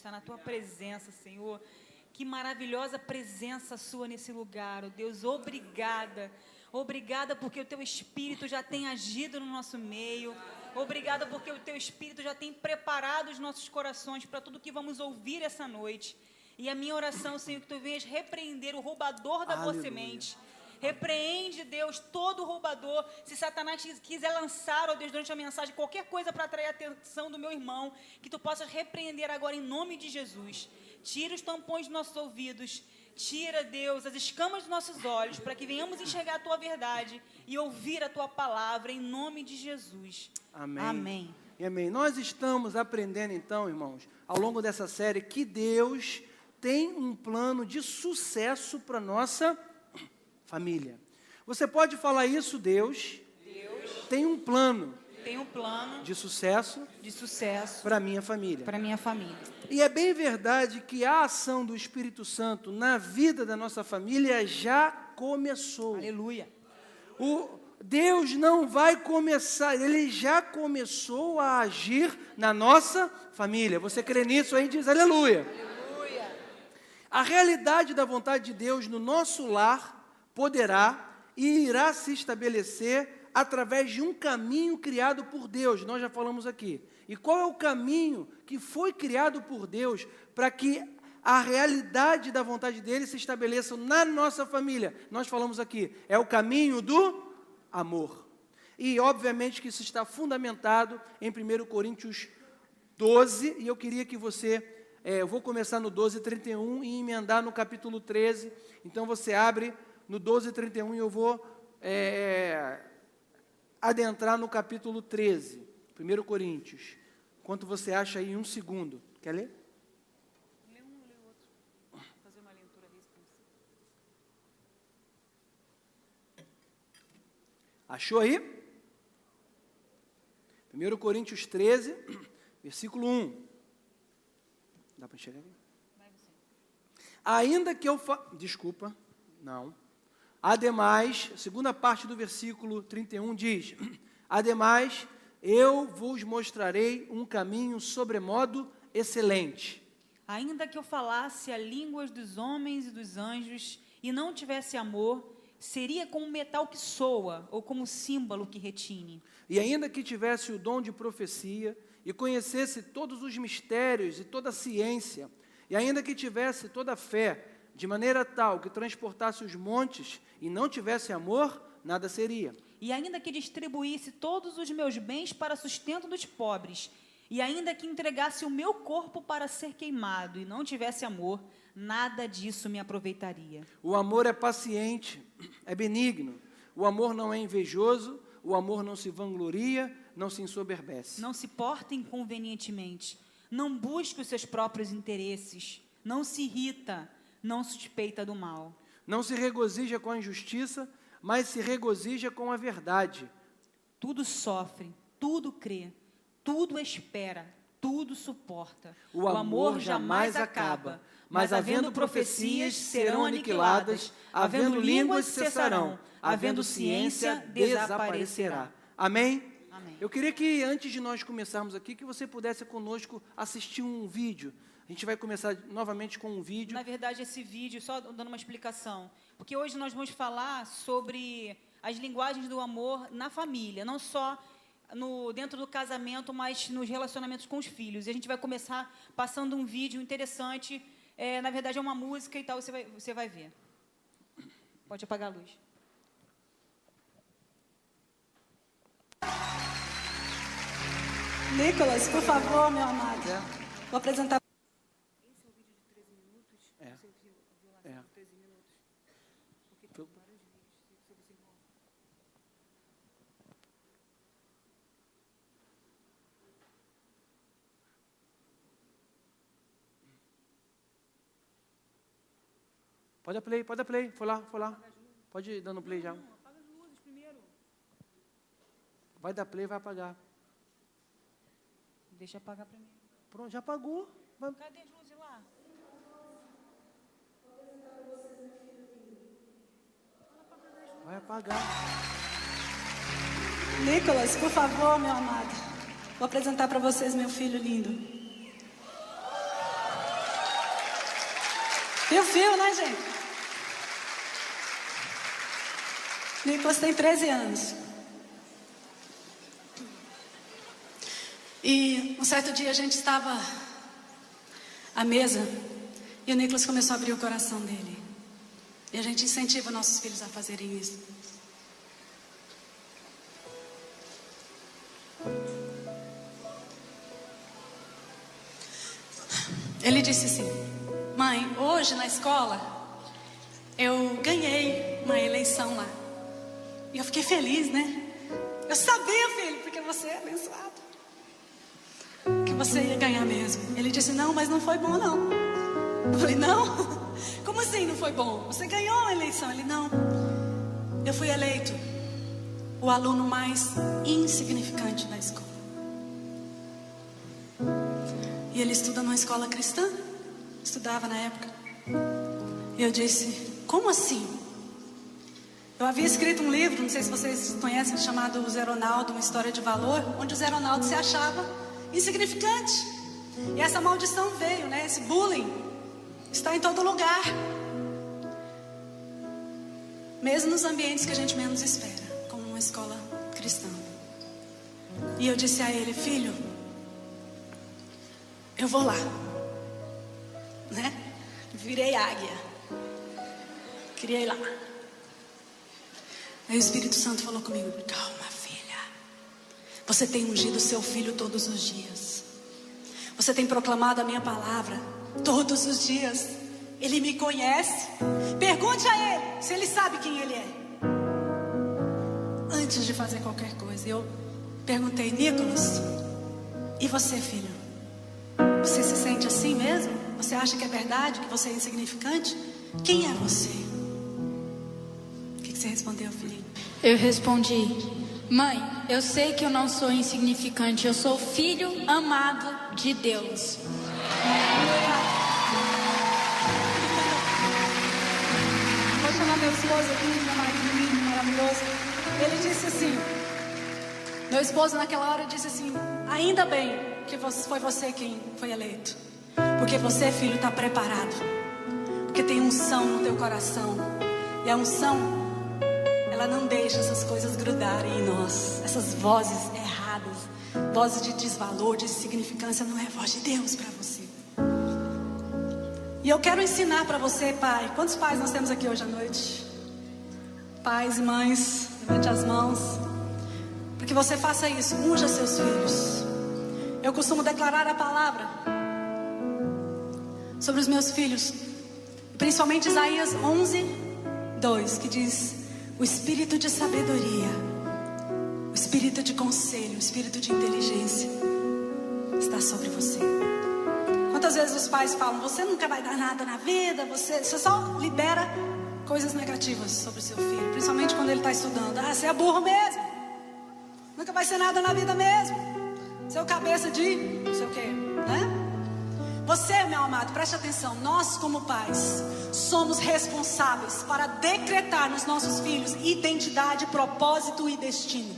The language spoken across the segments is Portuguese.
estar na Tua presença, Senhor. Que maravilhosa presença Sua nesse lugar, ó Deus. Obrigada. Obrigada porque o Teu Espírito já tem agido no nosso meio. Obrigada porque o Teu Espírito já tem preparado os nossos corações para tudo que vamos ouvir essa noite. E a minha oração, Senhor, que Tu venhas repreender o roubador da boa semente. Repreende, Deus, todo roubador. Se Satanás quiser lançar, ó Deus, durante a mensagem, qualquer coisa para atrair a atenção do meu irmão, que Tu possas repreender agora em nome de Jesus. Tira os tampões dos nossos ouvidos. Tira, Deus, as escamas dos nossos olhos, para que venhamos enxergar a Tua verdade e ouvir a Tua palavra, em nome de Jesus. Amém. Amém. E amém. Nós estamos aprendendo, então, irmãos, ao longo dessa série, que Deus tem um plano de sucesso para a nossa família. Você pode falar isso, Deus tem um plano de sucesso para a minha família. E é bem verdade que a ação do Espírito Santo na vida da nossa família já começou. Aleluia. Deus não vai começar, Ele já começou a agir na nossa família. Você crê nisso aí? Diz aleluia. Aleluia. A realidade da vontade de Deus no nosso lar poderá e irá se estabelecer através de um caminho criado por Deus. Nós já falamos aqui. E qual é o caminho que foi criado por Deus para que a realidade da vontade dele se estabeleça na nossa família? Nós falamos aqui, é o caminho do amor. E obviamente que isso está fundamentado em 1 Coríntios 12, e eu queria que você, eu vou começar no 12:31 e emendar no capítulo 13, então você abre no 12:31 e eu vou adentrar no capítulo 13, 1 Coríntios. Quanto você acha aí em um segundo? Quer ler? Lê um, lê outro. Vou fazer uma leitura responsiva. Achou aí? 1 Coríntios 13, versículo 1. Dá para enxergar aqui? Vai você. Ainda que eu Desculpa, não. Ademais, segunda parte do versículo 31 diz: ademais, eu vos mostrarei um caminho sobremodo excelente. Ainda que eu falasse a línguas dos homens e dos anjos e não tivesse amor, seria como metal que soa ou como símbolo que retine. E ainda que tivesse o dom de profecia e conhecesse todos os mistérios e toda a ciência, e ainda que tivesse toda a fé, de maneira tal que transportasse os montes e não tivesse amor, nada seria. E ainda que distribuísse todos os meus bens para sustento dos pobres, e ainda que entregasse o meu corpo para ser queimado e não tivesse amor, nada disso me aproveitaria. O amor é paciente, é benigno. O amor não é invejoso, o amor não se vangloria, não se ensoberbece. Não se porta inconvenientemente, não busca os seus próprios interesses, não se irrita, não suspeita do mal. Não se regozija com a injustiça, mas se regozija com a verdade. Tudo sofre, tudo crê, tudo espera, tudo suporta. O amor jamais acaba, mas havendo profecias serão aniquiladas, havendo línguas cessarão, havendo ciência desaparecerá. Amém? Amém. Eu queria que antes de nós começarmos aqui, que você pudesse conosco assistir um vídeo. A gente vai começar novamente com um vídeo. Na verdade, esse vídeo, só dando uma explicação, porque hoje nós vamos falar sobre as linguagens do amor na família, não só dentro do casamento, mas nos relacionamentos com os filhos. E a gente vai começar passando um vídeo interessante, na verdade é uma música e tal, você vai ver. Pode apagar a luz. Nicolas, por favor, meu amado. Vou apresentar. Esse é o vídeo de 13 minutos. É. Você viu a violação de 13 minutos? Porque tem vários vídeos sobre esse irmão. Pode dar play. Foi lá. Pode ir dando play já. Não, apaga as luzes primeiro. Vai dar play, vai apagar. Deixa eu apagar primeiro. Pronto, já apagou. Cadê as luzes lá? Vai apagar. Nicolas, por favor, meu amado. Vou apresentar para vocês meu filho lindo. Fio, né, gente? Nicolas tem 13 anos. E um certo dia a gente estava à mesa e o Nicolas começou a abrir o coração dele. E a gente incentiva nossos filhos a fazerem isso. Ele disse assim: mãe, hoje na escola eu ganhei uma eleição lá. E eu fiquei feliz, né? Eu sabia, filho, porque você é abençoado, que você ia ganhar mesmo. Ele disse: não, mas não foi bom não. Eu falei: não? Como assim não foi bom? Você ganhou a eleição. Ele: não, eu fui eleito o aluno mais insignificante da escola. E ele estuda numa escola cristã, estudava na época. E eu disse: como assim? Eu havia escrito um livro, não sei se vocês conhecem, chamado Zé Ronaldo, uma história de valor, onde o Zé Ronaldo se achava insignificante. E essa maldição veio, né? Esse bullying está em todo lugar, mesmo nos ambientes que a gente menos espera, como uma escola cristã. E eu disse a ele: filho, eu vou lá, né? Virei águia, criei lá. Aí o Espírito Santo falou comigo: calma, filha, você tem ungido seu filho todos os dias, você tem proclamado a minha palavra todos os dias. Ele me conhece, pergunte a ele se ele sabe quem ele é, antes de fazer qualquer coisa. Eu perguntei: Nicolas, e você, filho? Você se sente assim mesmo? Você acha que é verdade, que você é insignificante? Quem é você? O que você respondeu, filhinho? Eu respondi: mãe, eu sei que eu não sou insignificante. Eu sou filho amado de Deus. Vou chamar meu esposo aqui, meu marido lindo, maravilhoso. Ele disse assim, meu esposo naquela hora disse assim: ainda bem que foi você quem foi eleito, porque você, filho, está preparado, porque tem unção no teu coração. E a unção, ela não deixa essas coisas grudarem em nós. Essas vozes erradas, vozes de desvalor, de insignificância, não é voz de Deus para você. E eu quero ensinar para você, pai. Quantos pais nós temos aqui hoje à noite? Pais e mães, levante as mãos, para que você faça isso. Unja seus filhos. Eu costumo declarar a palavra sobre os meus filhos, principalmente Isaías 11:2, que diz: o espírito de sabedoria, o espírito de conselho, o espírito de inteligência está sobre você. Quantas vezes os pais falam: você nunca vai dar nada na vida, você só libera coisas negativas sobre o seu filho, principalmente quando ele está estudando. Ah, você é burro mesmo, nunca vai ser nada na vida mesmo, seu cabeça de não sei o que, né? Você, meu amado, preste atenção. Nós, como pais, somos responsáveis para decretar nos nossos filhos identidade, propósito e destino.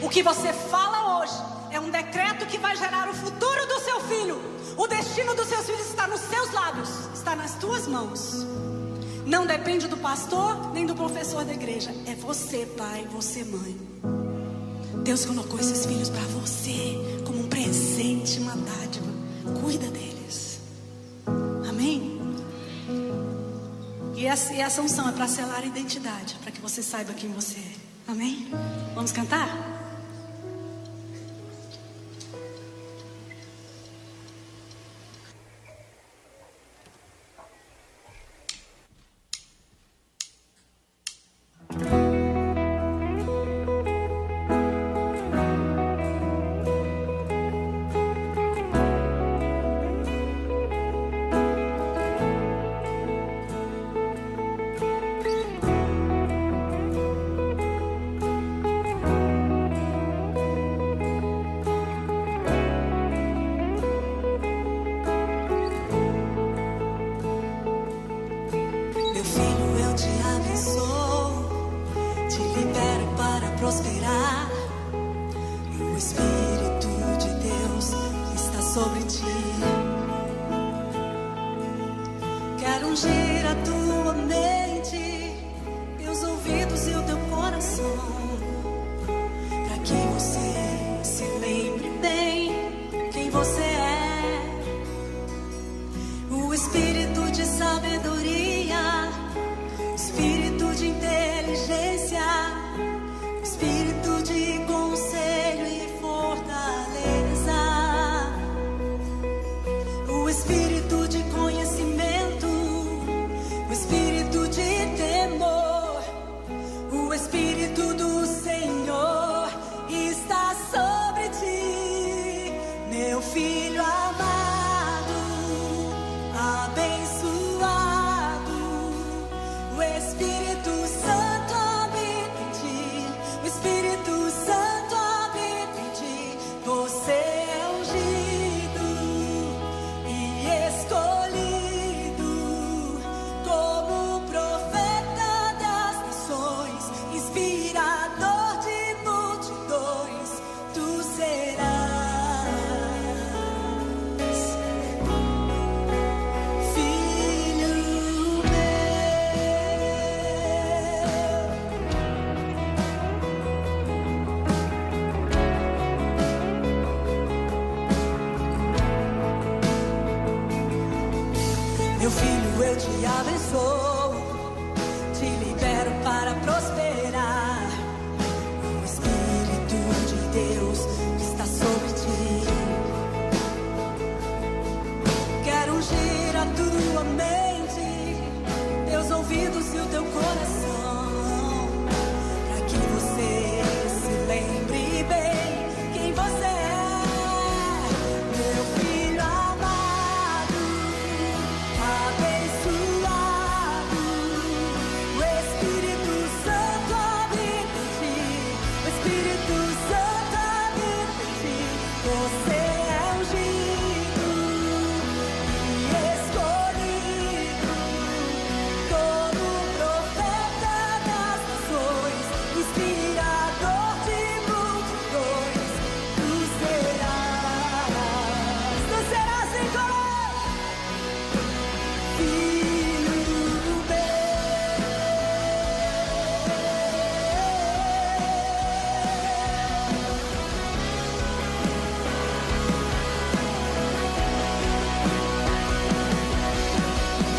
O que você fala hoje é um decreto que vai gerar o futuro do seu filho. O destino dos seus filhos está nos seus lábios, está nas tuas mãos. Não depende do pastor nem do professor da igreja. É você, pai, você, mãe. Deus colocou esses filhos para você como um presente, uma dádiva. Cuida deles. Amém? E essa unção é para selar a identidade, para que você saiba quem você é. Amém? Vamos cantar? ungir a tua mente, teus ouvidos e o teu coração, para que você se lembre bem quem você é. O espírito de sabedoria, o espírito de inteligência, o espírito de conselho e fortaleza, o espírito de conhecimento, o espírito de temor, o espírito do Senhor está sobre ti, meu filho amado, abençoado. O Espírito Santo habita em ti, o Espírito Santo habita em ti. Você é ungido e escolhido como profeta das nações, inspirador de multidões. Tu serás filho meu. Meu filho, eu te abençoo, te libero para prosperar. O Espírito de Deus está sobre ti. Quero ungir a tua mente, teus ouvidos e o teu coração, para que você se lembre bem quem você é. Meu filho amado, abençoado. O Espírito Santo habita em ti, o Espírito Santo habita em ti. Você é ungido e escolhido como profeta das nações, inspirador de multidões. Tu serás igual, filho meu.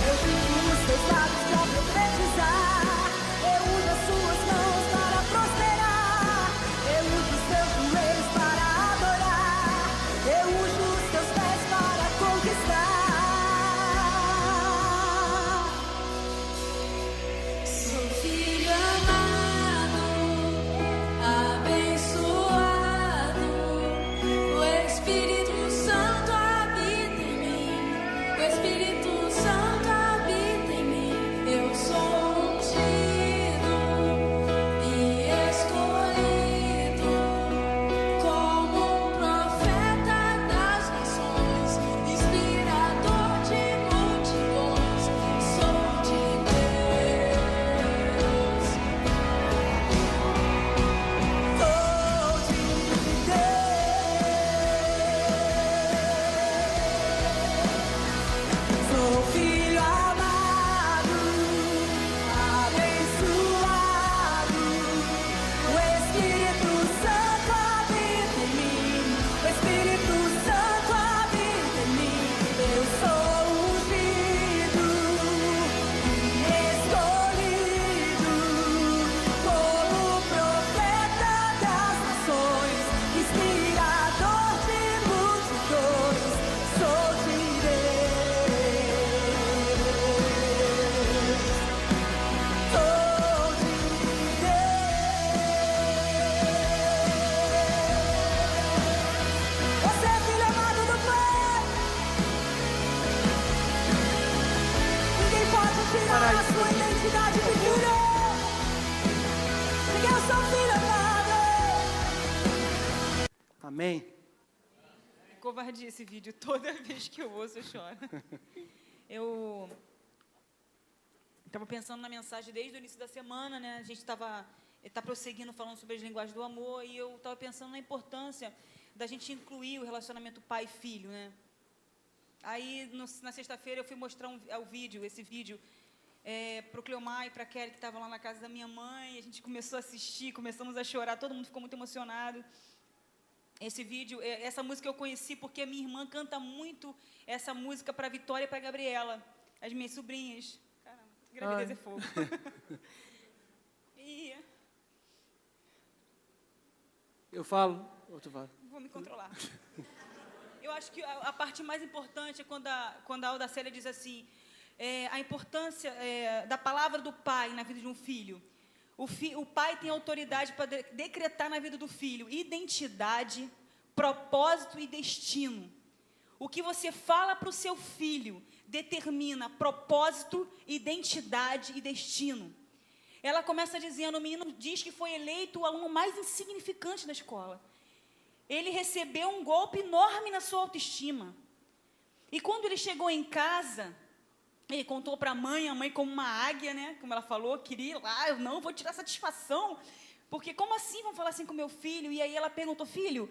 Eu uso os teus lábios para profetizar, eu uso as suas mãos para prosperar, eu uso os teus joelhos para adorar, eu uso os teus pés para conquistar. Sou filho amado, abençoado. O Espírito Santo habita em mim, o Espírito Santo habita em mim. Eu sou ungido e escolhido como profeta das nações, inspirador de multidões. Sou de Deus, sou de Deus. Sou filho amado, abençoado. O Espírito Santo habita em mim, o Espírito Santo habita em mim. Eu sou ungido e escolhido como profeta das nações, inspirador de multidões. Sou de Deus, sou de Deus. Você é filho amado do Pai. Ninguém pode tirar a sua identidade de filho, porque eu sou filho amado. Amém. Covardia esse vídeo, toda vez que eu ouço eu choro. Eu estava pensando na mensagem desde o início da semana, né? A gente está prosseguindo falando sobre as linguagens do amor, e eu estava pensando na importância da gente incluir o relacionamento pai e filho, né? Aí, na sexta-feira, eu fui mostrar esse vídeo, para o Cleomar e para a Kelly, que estavam lá na casa da minha mãe. A gente começou a assistir, começamos a chorar, todo mundo ficou muito emocionado. Esse vídeo, essa música eu conheci porque a minha irmã canta muito essa música para a Vitória e para a Gabriela, as minhas sobrinhas. Caramba, gravidez é fogo. E eu falo, ou tu fala? vou me controlar. Eu acho que a parte mais importante é quando a Audacélia diz assim, a importância da palavra do pai na vida de um filho. O pai tem autoridade para decretar na vida do filho identidade, propósito e destino. O que você fala para o seu filho determina propósito, identidade e destino. Ela começa dizendo, o menino diz que foi eleito o aluno mais insignificante da escola. Ele recebeu um golpe enorme na sua autoestima. E quando ele chegou em casa, ele contou para a mãe como uma águia, né? Como ela falou, queria ir lá, eu não vou tirar satisfação. Porque como assim vão falar assim com meu filho? E aí ela perguntou, filho,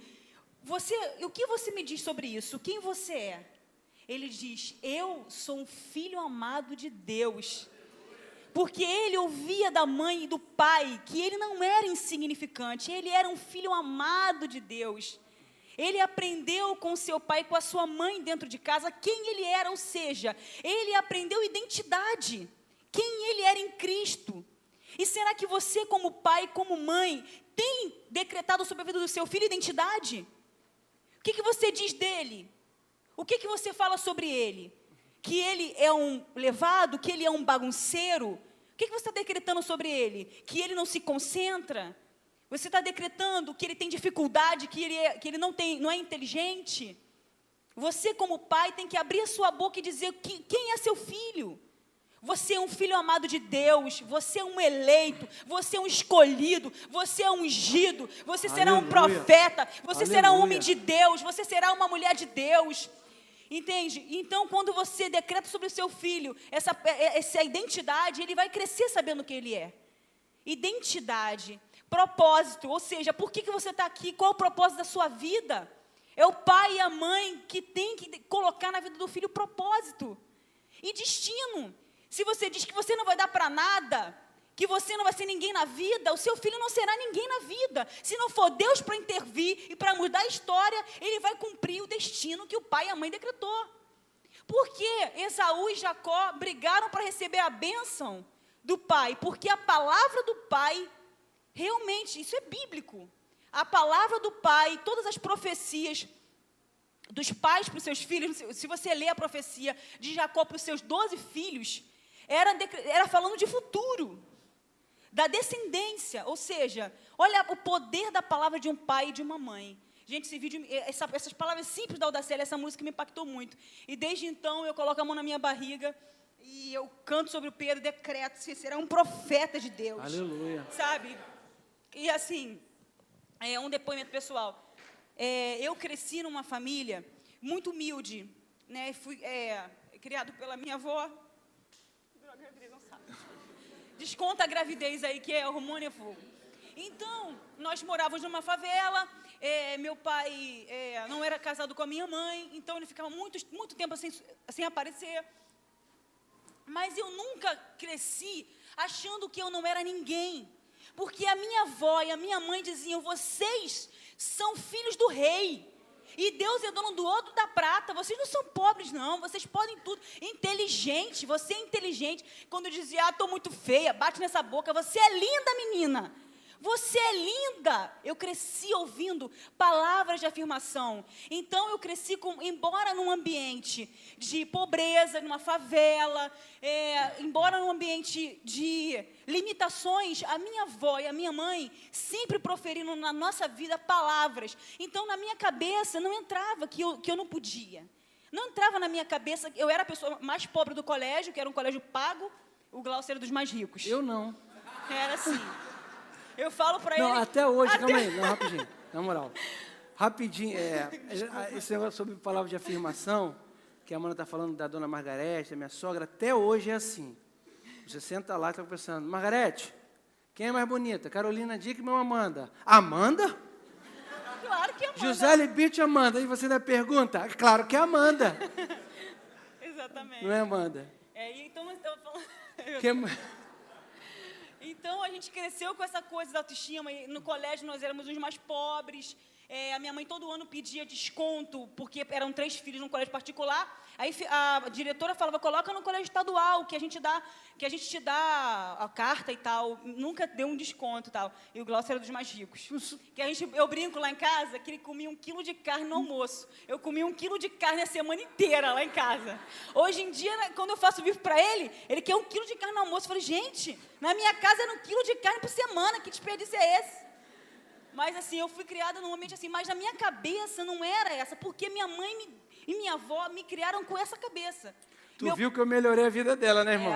o que você me diz sobre isso? Quem você é? Ele diz, eu sou um filho amado de Deus. Porque ele ouvia da mãe e do pai que ele não era insignificante, ele era um filho amado de Deus. Ele aprendeu com seu pai e com a sua mãe dentro de casa quem ele era, ou seja, ele aprendeu identidade, quem ele era em Cristo. E será que você, como pai, como mãe, tem decretado sobre a vida do seu filho identidade? O que você diz dele? O que você fala sobre ele? Que ele é um levado, que ele é um bagunceiro? O que você está decretando sobre ele? Que ele não se concentra? Você está decretando que ele tem dificuldade, que ele não é inteligente? Você, como pai, tem que abrir a sua boca e dizer quem é seu filho. Você é um filho amado de Deus, você é um eleito, você é um escolhido, você é um ungido, você será um profeta, você será um homem de Deus, você será uma mulher de Deus. Entende? Então, quando você decreta sobre o seu filho essa identidade, ele vai crescer sabendo quem ele é. Identidade, propósito, ou seja, por que você está aqui? Qual o propósito da sua vida? É o pai e a mãe que tem que colocar na vida do filho propósito e destino. Se você diz que você não vai dar para nada, que você não vai ser ninguém na vida, o seu filho não será ninguém na vida. Se não for Deus para intervir e para mudar a história, ele vai cumprir o destino que o pai e a mãe decretou. Por que Esaú e Jacó brigaram para receber a bênção do pai? Porque a palavra do pai, realmente, isso é bíblico. A palavra do pai, todas as profecias dos pais para os seus filhos, se você ler a profecia de Jacó para os seus 12 filhos, era falando de futuro, da descendência, ou seja, olha o poder da palavra de um pai e de uma mãe. Gente, esse vídeo, essas palavras simples da Audacélia, essa música me impactou muito. E desde então eu coloco a mão na minha barriga e eu canto sobre o Pedro, decreto, você será um profeta de Deus. Aleluia. Sabe? E assim, um depoimento pessoal. Eu cresci numa família muito humilde, né? Fui criado pela minha avó. Desconta a gravidez aí, que é hormônio fogo. Então, nós morávamos numa favela, meu pai não era casado com a minha mãe, então ele ficava muito tempo sem aparecer. Mas eu nunca cresci achando que eu não era ninguém, porque a minha avó e a minha mãe diziam, vocês são filhos do rei. E Deus é dono do ouro e da prata. Vocês não são pobres, não. Vocês podem tudo. Inteligente. Você é inteligente. Quando eu dizia, estou muito feia, bate nessa boca. Você é linda, menina. Você é linda. Eu cresci ouvindo palavras de afirmação. Então, eu cresci, embora num ambiente de pobreza, numa favela, embora num ambiente de limitações, a minha avó e a minha mãe sempre proferiram na nossa vida palavras. Então, na minha cabeça, não entrava que eu não podia. Não entrava na minha cabeça, eu era a pessoa mais pobre do colégio, que era um colégio pago, o Glaucio era dos mais ricos. Eu não. Era assim. Eu falo para ele... Não, até hoje, calma aí, não, rapidinho, na moral. Rapidinho, esse negócio sobre palavra de afirmação, que a Amanda está falando da dona Margarete, da minha sogra, até hoje é assim. Você senta lá e está pensando, Margarete, quem é mais bonita? Carolina Dickman ou Amanda? Amanda? Claro que é Amanda. Gisele Bündchen, Amanda. E você ainda pergunta? Claro que é Amanda. Exatamente. Não é, Amanda? Então, eu tava falando... Então, a gente cresceu com essa coisa da autoestima. E no colégio, nós éramos os mais pobres. A minha mãe todo ano pedia desconto, porque eram 3 filhos num colégio particular. Aí a diretora falava, coloca no colégio estadual, que a gente te dá a carta e tal. Nunca deu um desconto e tal. E o Glaucio era dos mais ricos. Eu brinco lá em casa que ele comia 1 quilo de carne no almoço. Eu comia 1 quilo de carne a semana inteira lá em casa. Hoje em dia, quando eu faço bife para ele quer 1 quilo de carne no almoço. Eu falei, gente, na minha casa era 1 quilo de carne por semana. Que desperdício é esse? Mas, assim, eu fui criada num ambiente assim, mas na minha cabeça não era essa, porque minha mãe e minha avó me criaram com essa cabeça. Tu viu que eu melhorei a vida dela, né, irmão?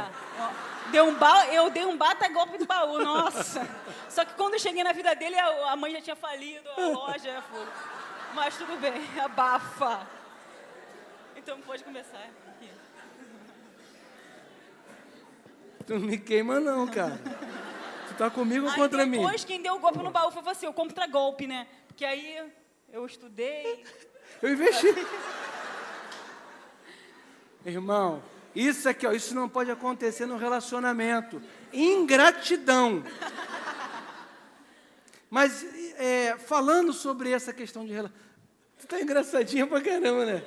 Eu dei um bata-golpe do baú, nossa. Só que quando eu cheguei na vida dele, a mãe já tinha falido, a loja, mas tudo bem, abafa. Então, pode começar. Aqui. Tu não me queima não, cara. Tá comigo ou contra mim? Depois, quem deu o golpe no baú foi você, o contra-golpe, né? Porque aí eu estudei. Eu investi. Irmão, isso aqui, ó, isso não pode acontecer no relacionamento. Ingratidão. Mas, falando sobre essa questão de relacionamento... Tu tá engraçadinha pra caramba, né?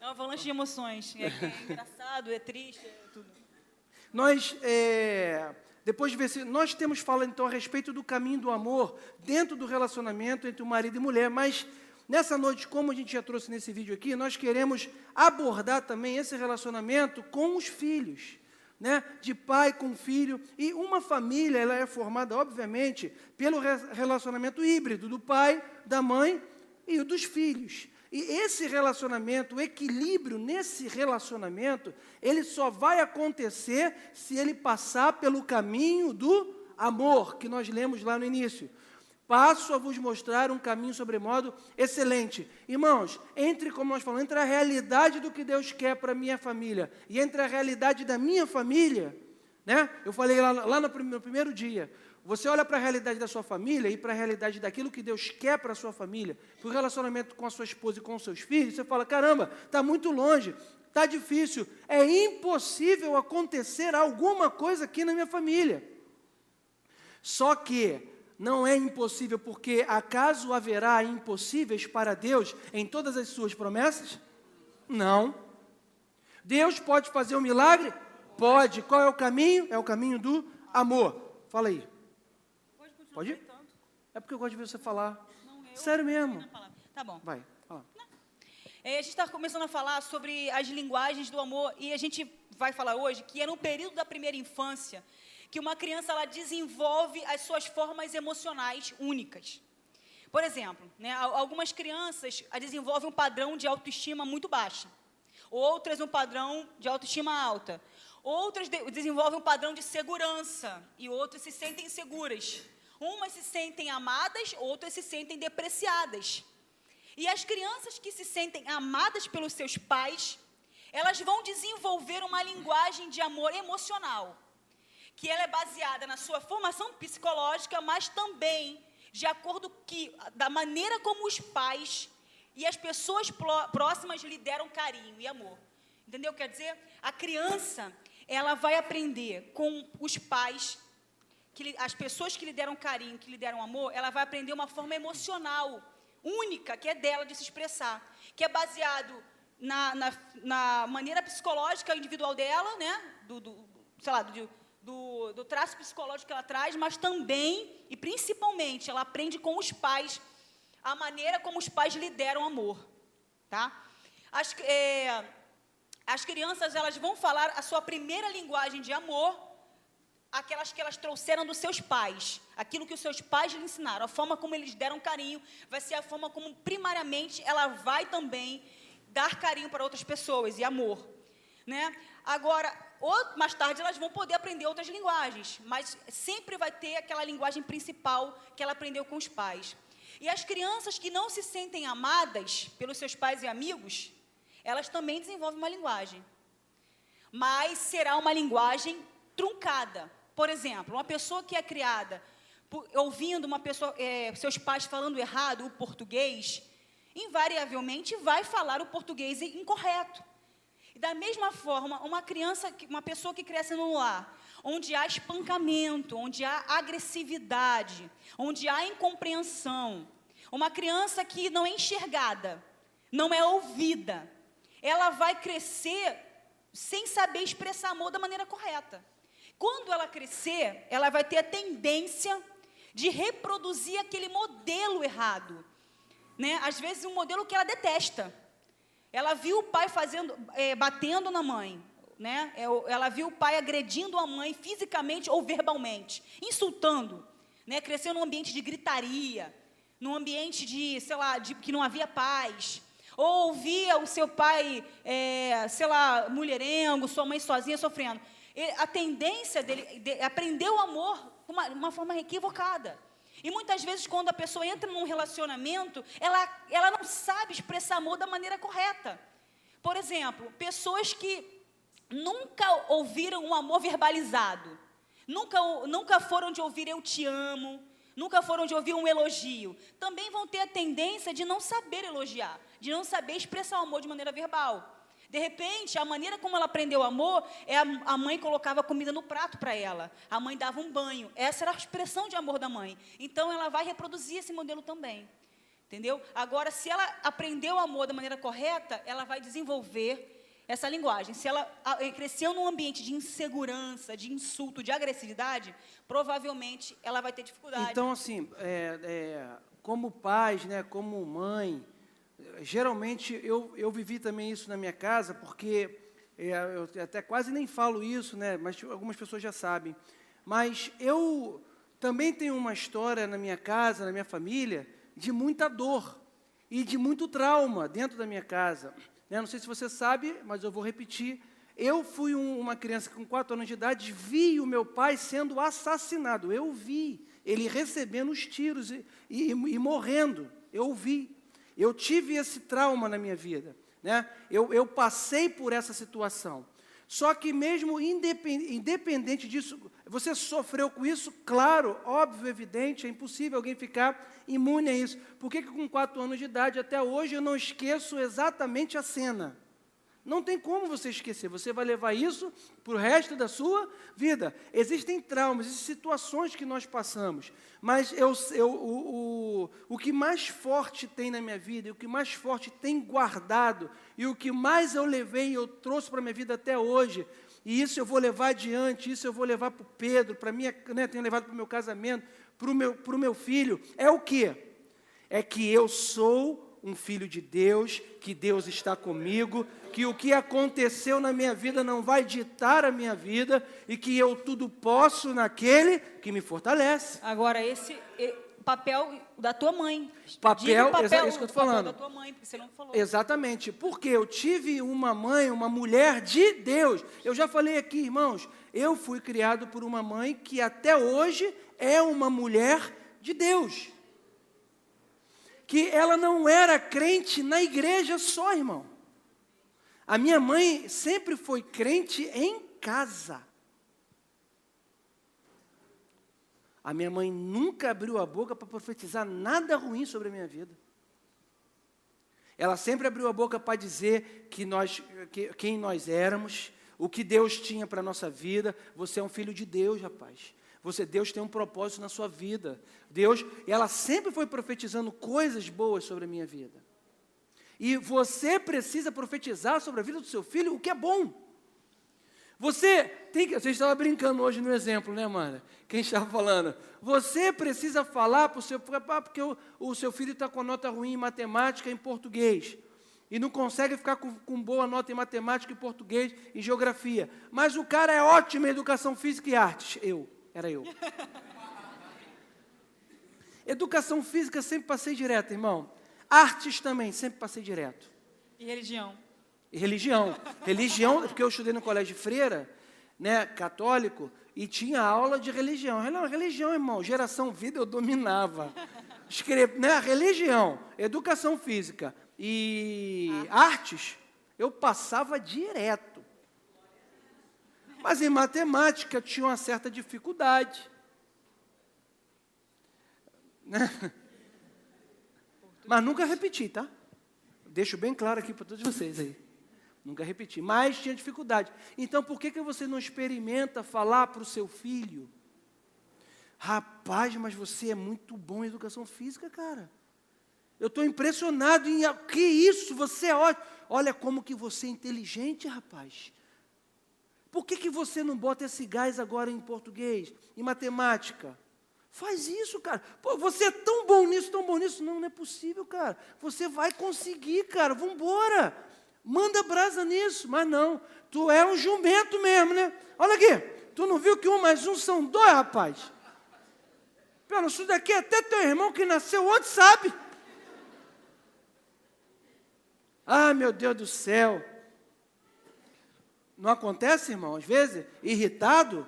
É uma avalanche de emoções. É engraçado, é triste, é tudo. Depois de ver, nós temos falado, então, a respeito do caminho do amor dentro do relacionamento entre o marido e mulher, mas nessa noite, como a gente já trouxe nesse vídeo aqui, nós queremos abordar também esse relacionamento com os filhos, né? De pai com filho. E uma família, ela é formada, obviamente, pelo relacionamento híbrido do pai, da mãe e dos filhos. E esse relacionamento, o equilíbrio nesse relacionamento, ele só vai acontecer se ele passar pelo caminho do amor, que nós lemos lá no início. Passo a vos mostrar um caminho sobremodo excelente. Irmãos, como nós falamos, entre a realidade do que Deus quer para a minha família e entre a realidade da minha família, né? Eu falei lá no primeiro dia, você olha para a realidade da sua família e para a realidade daquilo que Deus quer para a sua família, para o relacionamento com a sua esposa e com os seus filhos, você fala, caramba, está muito longe, está difícil, é impossível acontecer alguma coisa aqui na minha família. Só que não é impossível, porque acaso haverá impossíveis para Deus em todas as suas promessas? Não. Deus pode fazer um milagre? Pode. Qual é o caminho? É o caminho do amor. Fala aí. Pode ir? É porque eu gosto de ver você falar. Sério mesmo. Tá bom. Vai, fala. A gente está começando a falar sobre as linguagens do amor e a gente vai falar hoje que é no período da primeira infância que uma criança ela desenvolve as suas formas emocionais únicas. Por exemplo, né, algumas crianças desenvolvem um padrão de autoestima muito baixa, outras um padrão de autoestima alta, outras desenvolvem um padrão de segurança e outras se sentem inseguras. Umas se sentem amadas, outras se sentem depreciadas. E as crianças que se sentem amadas pelos seus pais, elas vão desenvolver uma linguagem de amor emocional, que ela é baseada na sua formação psicológica, mas também de acordo da maneira como os pais e as pessoas próximas lhe deram carinho e amor. Entendeu? Quer dizer, a criança, ela vai aprender com os pais, as pessoas que lhe deram carinho, que lhe deram amor, ela vai aprender uma forma emocional única, que é dela de se expressar, que é baseado na maneira psicológica individual dela, né? Do traço psicológico que ela traz, mas também, e principalmente, ela aprende com os pais, a maneira como os pais lhe deram amor, tá? As crianças, elas vão falar a sua primeira linguagem de amor, aquelas que elas trouxeram dos seus pais, aquilo que os seus pais lhe ensinaram, a forma como eles deram carinho, vai ser a forma como, primariamente, ela vai também dar carinho para outras pessoas e amor, né? Agora, mais tarde, elas vão poder aprender outras linguagens, mas sempre vai ter aquela linguagem principal que ela aprendeu com os pais. E as crianças que não se sentem amadas pelos seus pais e amigos, elas também desenvolvem uma linguagem, mas será uma linguagem truncada. Por exemplo, uma pessoa que é criada ouvindo seus pais falando errado o português, invariavelmente vai falar o português incorreto. E da mesma forma, uma pessoa que cresce num lar, onde há espancamento, onde há agressividade, onde há incompreensão, uma criança que não é enxergada, não é ouvida, ela vai crescer sem saber expressar amor da maneira correta. Quando ela crescer, ela vai ter a tendência de reproduzir aquele modelo errado, né? Às vezes um modelo que ela detesta. Ela viu o pai batendo na mãe, né? Ela viu o pai agredindo a mãe fisicamente ou verbalmente, insultando, né? Cresceu num ambiente de gritaria, num ambiente de, sei lá, que não havia paz. Ou ouvia o seu pai, sei lá, mulherengo, sua mãe sozinha sofrendo. A tendência dele aprender o amor de uma forma equivocada. E muitas vezes, quando a pessoa entra num relacionamento, ela não sabe expressar amor da maneira correta. Por exemplo, pessoas que nunca ouviram um amor verbalizado, nunca foram de ouvir eu te amo, nunca foram de ouvir um elogio, também vão ter a tendência de não saber elogiar, de não saber expressar o amor de maneira verbal. De repente, a maneira como ela aprendeu o amor, a mãe colocava comida no prato para ela, a mãe dava um banho, essa era a expressão de amor da mãe. Então, ela vai reproduzir esse modelo também, entendeu? Agora, se ela aprendeu o amor da maneira correta, ela vai desenvolver essa linguagem. Se ela cresceu num ambiente de insegurança, de insulto, de agressividade, provavelmente ela vai ter dificuldade. Então, assim, como pais, né, como mãe, geralmente eu vivi também isso na minha casa, porque eu até quase nem falo isso, né, mas algumas pessoas já sabem. Mas eu também tenho uma história na minha casa, na minha família, de muita dor e de muito trauma dentro da minha casa. Não sei se você sabe, mas eu vou repetir. Eu fui uma criança com 4 anos de idade, vi o meu pai sendo assassinado. Eu vi ele recebendo os tiros e morrendo. Eu vi. Eu tive esse trauma na minha vida, né? Eu passei por essa situação. Só que mesmo independente disso, você sofreu com isso? Claro, óbvio, evidente, é impossível alguém ficar imune a isso. Por que com 4 anos de idade, até hoje, eu não esqueço exatamente a cena? Não tem como você esquecer, você vai levar isso para o resto da sua vida. Existem traumas, existem situações que nós passamos, mas o que mais forte tem na minha vida, e o que mais forte tem guardado, e o que mais eu levei e eu trouxe para a minha vida até hoje, e isso eu vou levar adiante, isso eu vou levar para o Pedro, para mim, né, tenho levado para o meu casamento, para o meu filho, é o quê? É que eu sou um filho de Deus, que Deus está comigo, que o que aconteceu na minha vida não vai ditar a minha vida, e que eu tudo posso naquele que me fortalece. Agora, esse papel da tua mãe. Isso que eu estou falando. Da tua mãe, porque você não falou. Exatamente, porque eu tive uma mãe, uma mulher de Deus. Eu já falei aqui, irmãos, eu fui criado por uma mãe que até hoje é uma mulher de Deus. Que ela não era crente na igreja só, irmão. A minha mãe sempre foi crente em casa. A minha mãe nunca abriu a boca para profetizar nada ruim sobre a minha vida. Ela sempre abriu a boca para dizer quem nós éramos, o que Deus tinha para a nossa vida. Você é um filho de Deus, rapaz. Deus tem um propósito na sua vida. Ela sempre foi profetizando coisas boas sobre a minha vida. E você precisa profetizar sobre a vida do seu filho o que é bom. Você estava brincando hoje no exemplo, né, Mara? Quem estava falando? Você precisa falar para o seu filho, porque o seu filho está com nota ruim em matemática e em português. E não consegue ficar com boa nota em matemática e português e geografia. Mas o cara é ótimo em educação física e artes. Era eu. Educação física sempre passei direto, irmão. Artes também, sempre passei direto. E religião? E religião. Religião, porque eu estudei no colégio de freira, né, católico, e tinha aula de religião. Religião, irmão, geração vida eu dominava. Religião, educação física e artes, eu passava direto. Mas em matemática tinha uma certa dificuldade. Mas nunca repeti, tá? Deixo bem claro aqui para todos vocês aí. Nunca repeti, mas tinha dificuldade. Então, por que você não experimenta falar para o seu filho? Rapaz, mas você é muito bom em educação física, cara. Eu estou impressionado em... Que isso? Você é ótimo. Olha como que você é inteligente, rapaz. Por que você não bota esse gás agora em português, em matemática? Faz isso, cara. Pô, você é tão bom nisso, tão bom nisso. Não, não é possível, cara. Você vai conseguir, cara. Vamos embora. Manda brasa nisso. Mas não, tu é um jumento mesmo, né? Olha aqui. Tu não viu que 1 mais 1 são 2, rapaz? Pelo isso daqui até teu irmão que nasceu ontem sabe. Ah, meu Deus do céu. Não acontece, irmão? Às vezes, irritado?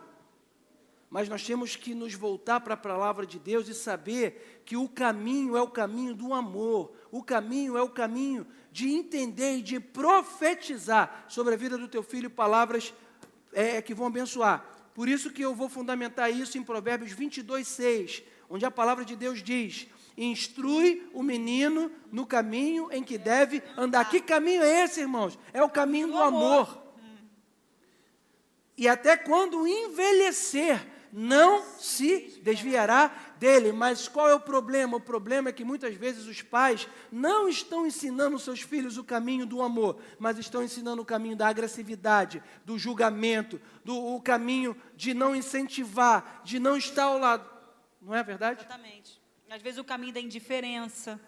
Mas nós temos que nos voltar para a palavra de Deus e saber que o caminho é o caminho do amor. O caminho é o caminho de entender e de profetizar sobre a vida do teu filho palavras que vão abençoar. Por isso que eu vou fundamentar isso em Provérbios 22:6, onde a palavra de Deus diz: instrui o menino no caminho em que deve andar. Que caminho é esse, irmãos? É o caminho do amor. E até quando envelhecer, não se desviará dele. Mas qual é o problema? O problema é que muitas vezes os pais não estão ensinando seus filhos o caminho do amor, mas estão ensinando o caminho da agressividade, do julgamento, o caminho de não incentivar, de não estar ao lado. Não é verdade? Exatamente. Às vezes o caminho da indiferença,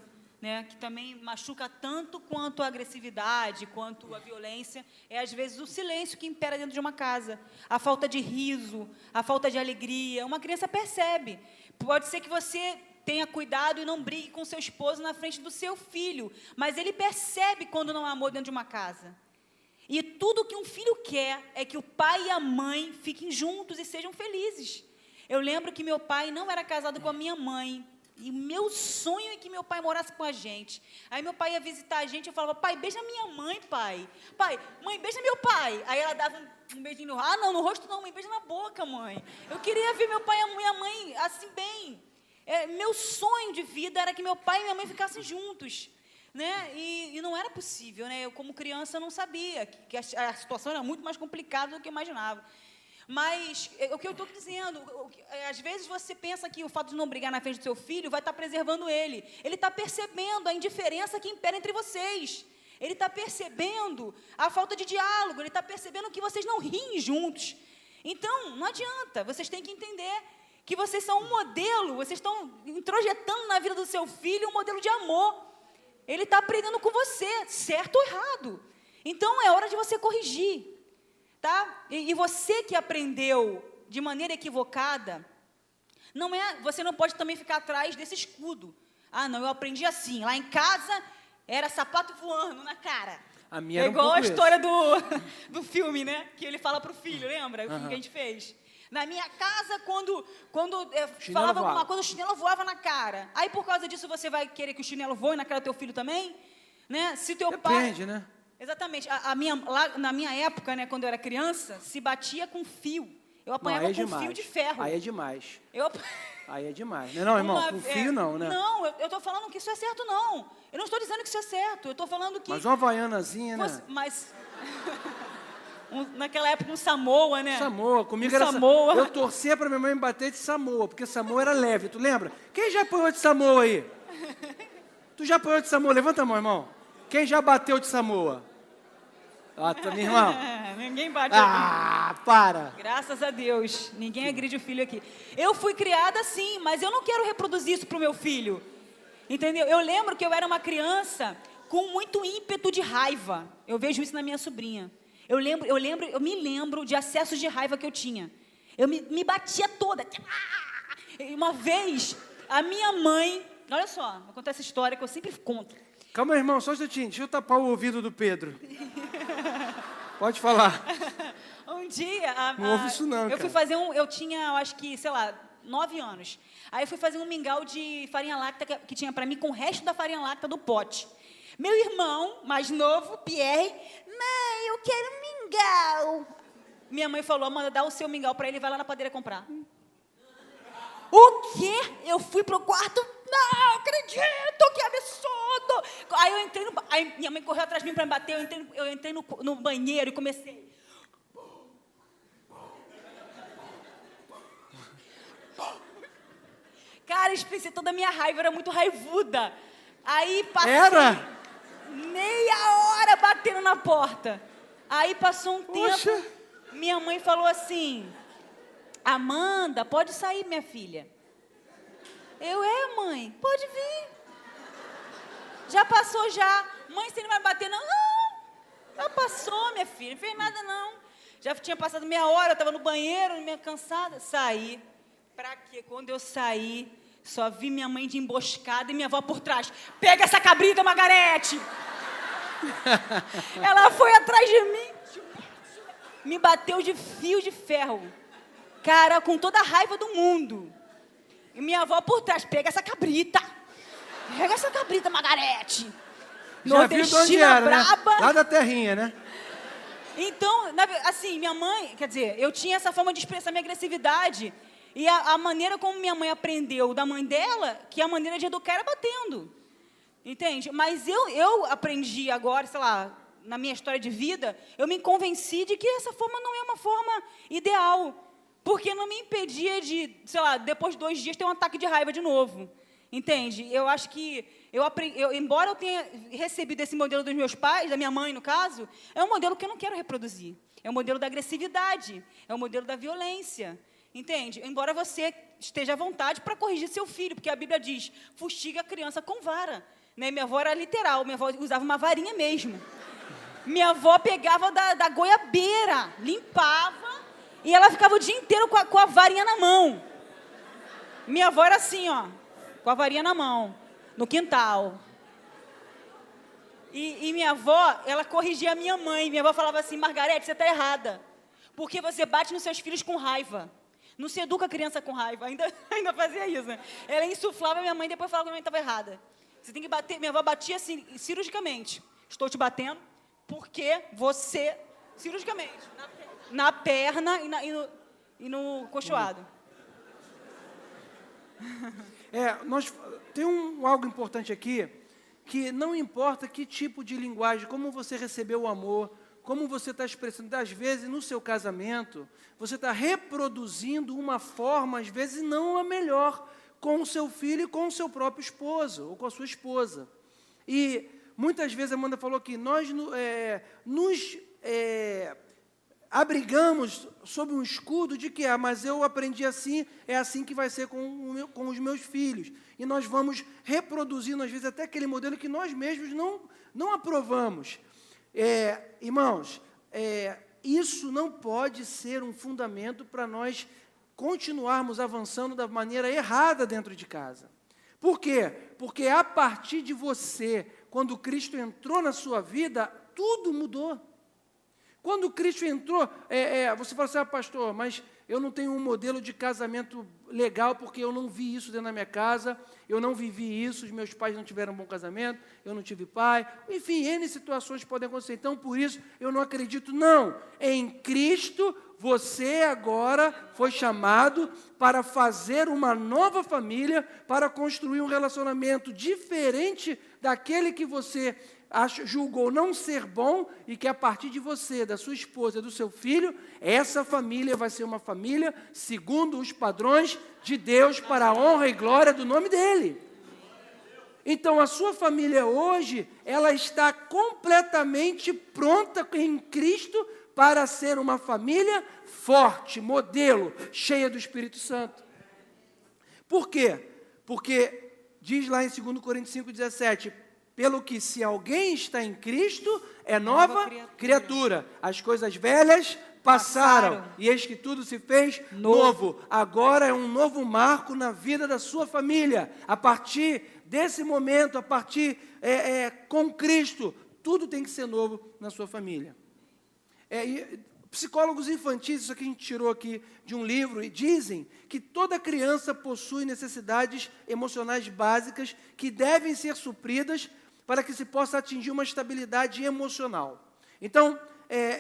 né, que também machuca tanto quanto a agressividade, quanto a violência, é às vezes o silêncio que impera dentro de uma casa, a falta de riso, a falta de alegria. Uma criança percebe. Pode ser que você tenha cuidado e não brigue com seu esposo na frente do seu filho, mas ele percebe quando não há amor dentro de uma casa. E tudo que um filho quer é que o pai e a mãe fiquem juntos e sejam felizes. Eu lembro que meu pai não era casado com a minha mãe, e o meu sonho é que meu pai morasse com a gente. Aí meu pai ia visitar a gente, eu falava: pai, beija minha mãe, pai. Pai, mãe, beija meu pai. Aí ela dava um beijinho no rosto. Ah, não, no rosto não, mãe, beija na boca, mãe. Eu queria ver meu pai e a minha mãe assim bem. Meu sonho de vida era que meu pai e minha mãe ficassem juntos, né? E não era possível, né? Eu, como criança, não sabia que a situação era muito mais complicada do que eu imaginava. Mas, o que eu estou dizendo, às vezes você pensa que o fato de não brigar na frente do seu filho vai estar preservando ele. Ele está percebendo a indiferença que impera entre vocês. Ele está percebendo a falta de diálogo. Ele está percebendo que vocês não riem juntos. Então, não adianta. Vocês têm que entender que vocês são um modelo. Vocês estão introjetando na vida do seu filho um modelo de amor. Ele está aprendendo com você, certo ou errado. Então, é hora de você corrigir. Tá? E você que aprendeu de maneira equivocada, você não pode também ficar atrás desse escudo. Ah, não, eu aprendi assim. Lá em casa era sapato voando na cara. A minha era igual a história do filme, né? Que ele fala pro filho, lembra? O filme que a gente fez. Na minha casa, quando falava alguma coisa, o chinelo voava na cara. Aí, por causa disso, você vai querer que o chinelo voe na cara do teu filho também? Né? Se teu Depende, né? Exatamente. Na minha época, né, quando eu era criança, se batia com fio. Eu apanhava com fio de ferro. Aí é demais. Eu... Aí é demais. Não, irmão, com fio não, né? Não, eu estou falando que isso é certo, não. Eu não estou dizendo que isso é certo. Eu estou falando que... Mas uma havaianazinha, né? Mas... naquela época, um Samoa, né? Samoa. Comigo era Samoa. Eu torcia para minha mãe me bater de Samoa, porque Samoa era leve. Tu lembra? Quem já apanhou de Samoa aí? Tu já apanhou de Samoa? Levanta a mão, irmão. Quem já bateu de Samoa? Ah, tá, meu irmão. Ninguém bate aqui. Para. Graças a Deus. Ninguém agride o filho aqui. Eu fui criada assim, mas eu não quero reproduzir isso para o meu filho. Entendeu? Eu lembro que eu era uma criança com muito ímpeto de raiva. Eu vejo isso na minha sobrinha. Eu me lembro de acessos de raiva que eu tinha. Eu me batia toda. Uma vez, a minha mãe... Olha só, vou contar essa história que eu sempre conto. Calma, irmão, só um instantinho. Deixa eu tapar o ouvido do Pedro. Pode falar. Um dia... Não ouve isso não, eu fui fazer eu tinha, eu acho que, sei lá, 9 anos. Aí eu fui fazer um mingau de farinha láctea que tinha para mim com o resto da farinha láctea do pote. Meu irmão, mais novo, Pierre, mãe, eu quero mingau. Minha mãe falou: Amanda, dá o seu mingau para ele e vai lá na padaria comprar. O quê? Eu fui pro quarto, Não, acredito, que absurdo. Aí eu entrei aí minha mãe correu atrás de mim para me bater, eu entrei no banheiro e comecei. Cara, expressei toda a minha raiva, era muito raivuda. Aí passei meia hora batendo na porta. Aí passou um tempo, minha mãe falou assim, Amanda, pode sair, minha filha. Mãe, pode vir. Já passou já. Mãe, você não vai bater, não? Não, já passou, minha filha, não fez nada, não. Já tinha passado meia hora, eu estava no banheiro, meio cansada. Saí. Pra quê? Quando eu saí, só vi minha mãe de emboscada e minha avó por trás. Pega essa cabrita, Margarete! Ela foi atrás de mim. Me bateu de fio de ferro. Cara, com toda a raiva do mundo. E minha avó por trás. Pega essa cabrita. Pega essa cabrita, Margarete. Nordestina braba. Né? Lá da terrinha, né? Então, assim, minha mãe... Quer dizer, eu tinha essa forma de expressar minha agressividade... E a maneira como minha mãe aprendeu da mãe dela, que a maneira de educar era batendo. Entende? Mas eu aprendi agora, sei lá, na minha história de vida, eu me convenci de que essa forma não é uma forma ideal. Porque não me impedia de, sei lá, depois de 2 dias ter um ataque de raiva de novo. Entende? Eu acho que, embora eu tenha recebido esse modelo dos meus pais, da minha mãe, no caso, é um modelo que eu não quero reproduzir. É o modelo da agressividade, é o modelo da violência. Entende? Embora você esteja à vontade para corrigir seu filho, porque a Bíblia diz, fustiga a criança com vara. Né? Minha avó era literal, minha avó usava uma varinha mesmo. Minha avó pegava da goiabeira, limpava, e ela ficava o dia inteiro com a varinha na mão. Minha avó era assim, ó, com a varinha na mão, no quintal. E minha avó, ela corrigia a minha mãe. Minha avó falava assim, Margarete, você está errada, porque você bate nos seus filhos com raiva. Não se educa a criança com raiva, ainda fazia isso, né? Ela insuflava minha mãe, depois falava que minha mãe estava errada. Você tem que bater, minha avó batia assim, cirurgicamente. Estou te batendo porque você, cirurgicamente, na perna e no coxoado. Tem algo importante aqui, que não importa que tipo de linguagem, como você recebeu o amor, como você está expressando, às vezes, no seu casamento, você está reproduzindo uma forma, às vezes, não a melhor, com o seu filho e com o seu próprio esposo, ou com a sua esposa. E, muitas vezes, a Amanda falou que nós nos abrigamos sob um escudo de que, mas eu aprendi assim, é assim que vai ser com os meus filhos. E nós vamos reproduzindo, às vezes, até aquele modelo que nós mesmos não aprovamos. Irmãos, isso não pode ser um fundamento para nós continuarmos avançando da maneira errada dentro de casa. Por quê? Porque a partir de você, quando Cristo entrou na sua vida, tudo mudou. Quando Cristo entrou, você fala assim, pastor, mas eu não tenho um modelo de casamento legal, porque eu não vi isso dentro da minha casa, eu não vivi isso, os meus pais não tiveram um bom casamento, eu não tive pai, enfim, N situações podem acontecer, então por isso eu não acredito, não. Em Cristo, você agora foi chamado para fazer uma nova família, para construir um relacionamento diferente daquele que você julgou não ser bom e que a partir de você, da sua esposa, do seu filho, essa família vai ser uma família segundo os padrões de Deus para a honra e glória do nome dEle. Então, a sua família hoje, ela está completamente pronta em Cristo para ser uma família forte, modelo, cheia do Espírito Santo. Por quê? Porque diz lá em 2 Coríntios 5,17, pelo que se alguém está em Cristo, é nova criatura. As coisas velhas passaram, e eis que tudo se fez novo. Agora é um novo marco na vida da sua família. A partir desse momento, a partir com Cristo, tudo tem que ser novo na sua família. Psicólogos infantis, isso aqui a gente tirou aqui de um livro, e dizem que toda criança possui necessidades emocionais básicas que devem ser supridas para que se possa atingir uma estabilidade emocional. Então,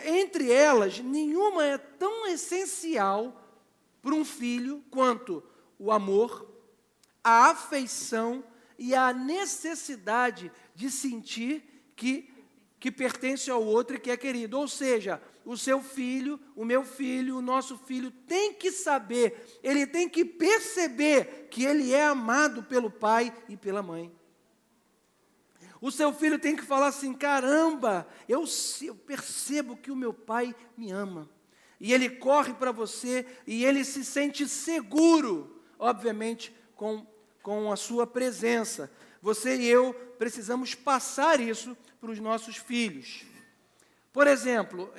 entre elas, nenhuma é tão essencial para um filho quanto o amor, a afeição e a necessidade de sentir que pertence ao outro e que é querido. Ou seja, o seu filho, o meu filho, o nosso filho tem que saber, ele tem que perceber que ele é amado pelo pai e pela mãe. O seu filho tem que falar assim: caramba, eu percebo que o meu pai me ama. E ele corre para você e ele se sente seguro, obviamente, com a sua presença. Você e eu precisamos passar isso para os nossos filhos. Por exemplo,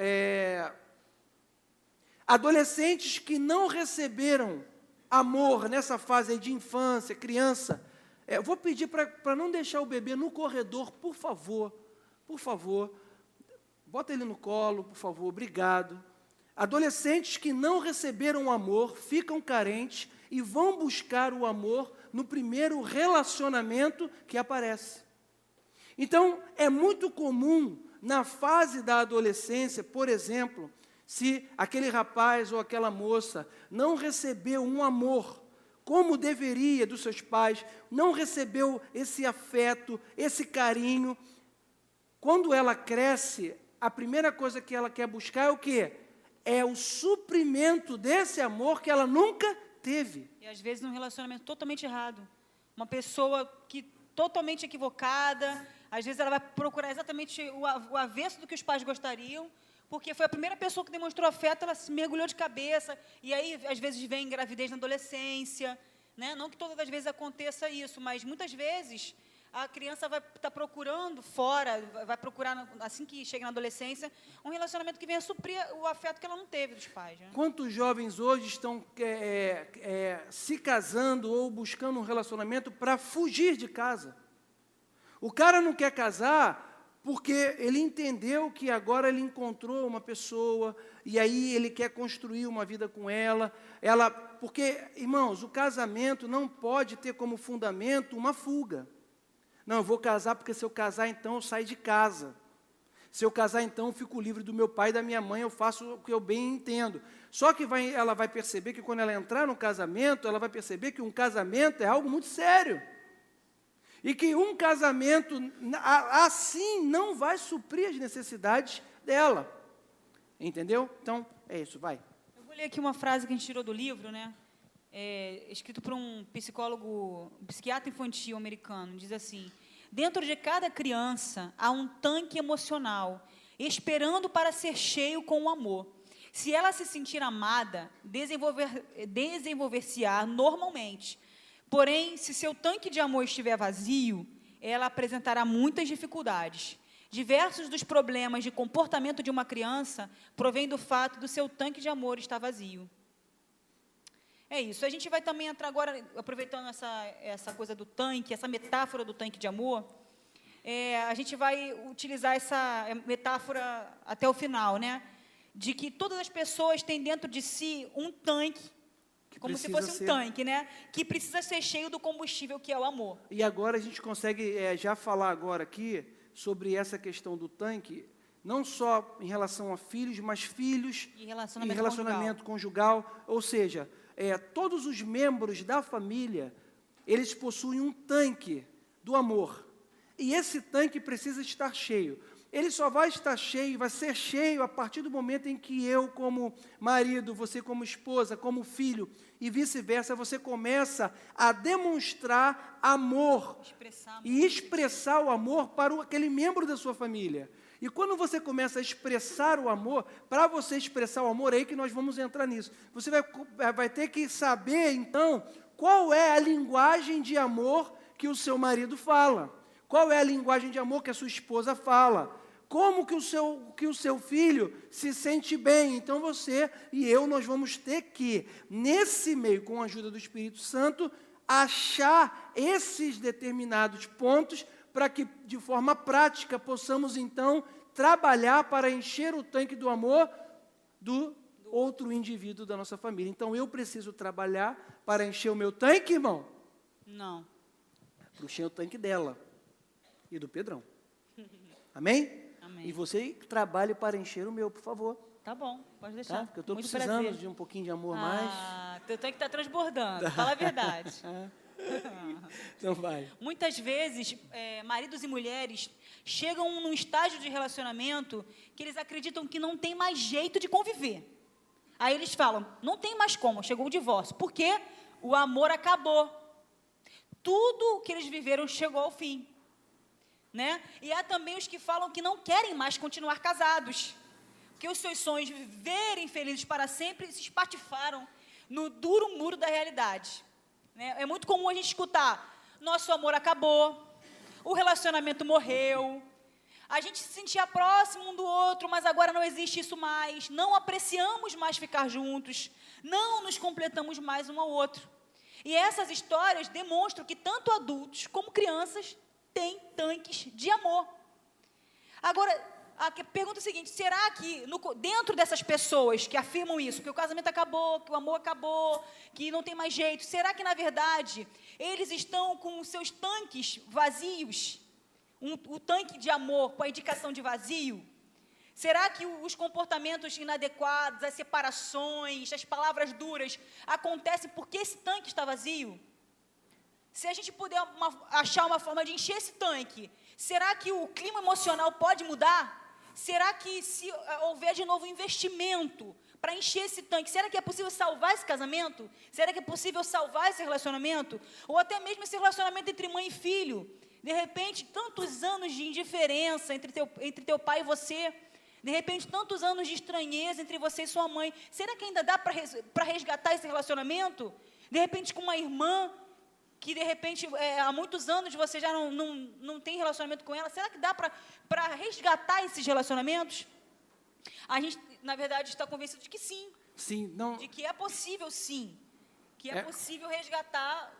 adolescentes que não receberam amor nessa fase aí de infância, criança, eu vou pedir para não deixar o bebê no corredor, por favor, bota ele no colo, por favor, obrigado. Adolescentes que não receberam amor, ficam carentes e vão buscar o amor no primeiro relacionamento que aparece. Então, é muito comum, na fase da adolescência, por exemplo, se aquele rapaz ou aquela moça não recebeu um amor como deveria dos seus pais, não recebeu esse afeto, esse carinho, quando ela cresce, a primeira coisa que ela quer buscar é o quê? É o suprimento desse amor que ela nunca teve. E às vezes num relacionamento totalmente errado. Uma pessoa que totalmente equivocada, às vezes ela vai procurar exatamente o avesso do que os pais gostariam, porque foi a primeira pessoa que demonstrou afeto, ela se mergulhou de cabeça, e aí às vezes vem gravidez na adolescência, né? Não que todas as vezes aconteça isso, mas muitas vezes a criança vai estar procurando fora, vai procurar, assim que chega na adolescência, um relacionamento que venha suprir o afeto que ela não teve dos pais. Né? Quantos jovens hoje estão se casando ou buscando um relacionamento para fugir de casa? O cara não quer casar porque ele entendeu que agora ele encontrou uma pessoa e aí ele quer construir uma vida com ela. Porque, irmãos, o casamento não pode ter como fundamento uma fuga. Não, eu vou casar porque se eu casar, então eu saio de casa. Se eu casar, então eu fico livre do meu pai e da minha mãe, eu faço o que eu bem entendo. Só que ela vai perceber que quando ela entrar no casamento, ela vai perceber que um casamento é algo muito sério. E que um casamento assim não vai suprir as necessidades dela. Entendeu? Então, é isso, vai. Eu vou ler aqui uma frase que a gente tirou do livro, né? Escrito por um psiquiatra infantil americano, diz assim: dentro de cada criança há um tanque emocional, esperando para ser cheio com o amor. Se ela se sentir amada, desenvolver-se-á normalmente. Porém, se seu tanque de amor estiver vazio, ela apresentará muitas dificuldades. Diversos dos problemas de comportamento de uma criança provêm do fato do seu tanque de amor estar vazio. É isso. A gente vai também entrar agora, aproveitando essa coisa do tanque, essa metáfora do tanque de amor, a gente vai utilizar essa metáfora até o final, né? De que todas as pessoas têm dentro de si um tanque, como se fosse um tanque, né? Que precisa ser cheio do combustível que é o amor. E agora a gente consegue já falar agora aqui sobre essa questão do tanque, não só em relação a filhos, mas filhos e relacionamento conjugal. Ou seja, todos os membros da família, eles possuem um tanque do amor. E esse tanque precisa estar cheio. Ele só vai estar cheio, vai ser cheio a partir do momento em que eu, como marido, você como esposa, como filho, e vice-versa, você começa a demonstrar amor e expressar o amor para aquele membro da sua família. E quando você começa a expressar o amor, para você expressar o amor, é aí que nós vamos entrar nisso. Você vai ter que saber, então, qual é a linguagem de amor que o seu marido fala. Qual é a linguagem de amor que a sua esposa fala. Como que o seu filho se sente bem. Então, você e eu, nós vamos ter que, nesse meio, com a ajuda do Espírito Santo, achar esses determinados pontos para que, de forma prática, possamos, então, trabalhar para encher o tanque do amor do outro indivíduo da nossa família. Então, eu preciso trabalhar para encher o meu tanque, irmão? Não. Para encher o tanque dela e do Pedrão. Amém? Amém. E você trabalhe para encher o meu, por favor. Tá bom, pode deixar. Tá? Porque eu estou Muito precisando prazer. de um pouquinho de amor mais. Teu tanque está transbordando, fala a verdade. Então vai. Muitas vezes, maridos e mulheres chegam num estágio de relacionamento que eles acreditam que não tem mais jeito de conviver. Aí eles falam, não tem mais como, chegou o divórcio. Por quê? O amor acabou. Tudo que eles viveram chegou ao fim. Né? E há também os que falam que não querem mais continuar casados. Porque os seus sonhos de viverem felizes para sempre se espatifaram no duro muro da realidade. Né? É muito comum a gente escutar, nosso amor acabou, o relacionamento morreu, a gente se sentia próximo um do outro, mas agora não existe isso mais, não apreciamos mais ficar juntos, não nos completamos mais um ao outro. E essas histórias demonstram que tanto adultos como crianças têm tanques de amor. Agora, a pergunta é a seguinte, será que dentro dessas pessoas que afirmam isso, que o casamento acabou, que o amor acabou, que não tem mais jeito, será que na verdade eles estão com os seus tanques vazios? O tanque de amor com a indicação de vazio? Será que os comportamentos inadequados, as separações, as palavras duras acontecem porque esse tanque está vazio? Se a gente puder achar uma forma de encher esse tanque, será que o clima emocional pode mudar? Será que se houver de novo investimento para encher esse tanque, será que é possível salvar esse casamento? Será que é possível salvar esse relacionamento? Ou até mesmo esse relacionamento entre mãe e filho? De repente, tantos anos de indiferença entre teu pai e você, de repente, tantos anos de estranheza entre você e sua mãe, será que ainda dá para resgatar esse relacionamento? De repente, com uma irmã, que de repente, há muitos anos você já não tem relacionamento com ela, será que dá para resgatar esses relacionamentos? A gente, na verdade, está convencido de que sim. Sim, não. De que é possível, sim. Que é possível resgatar,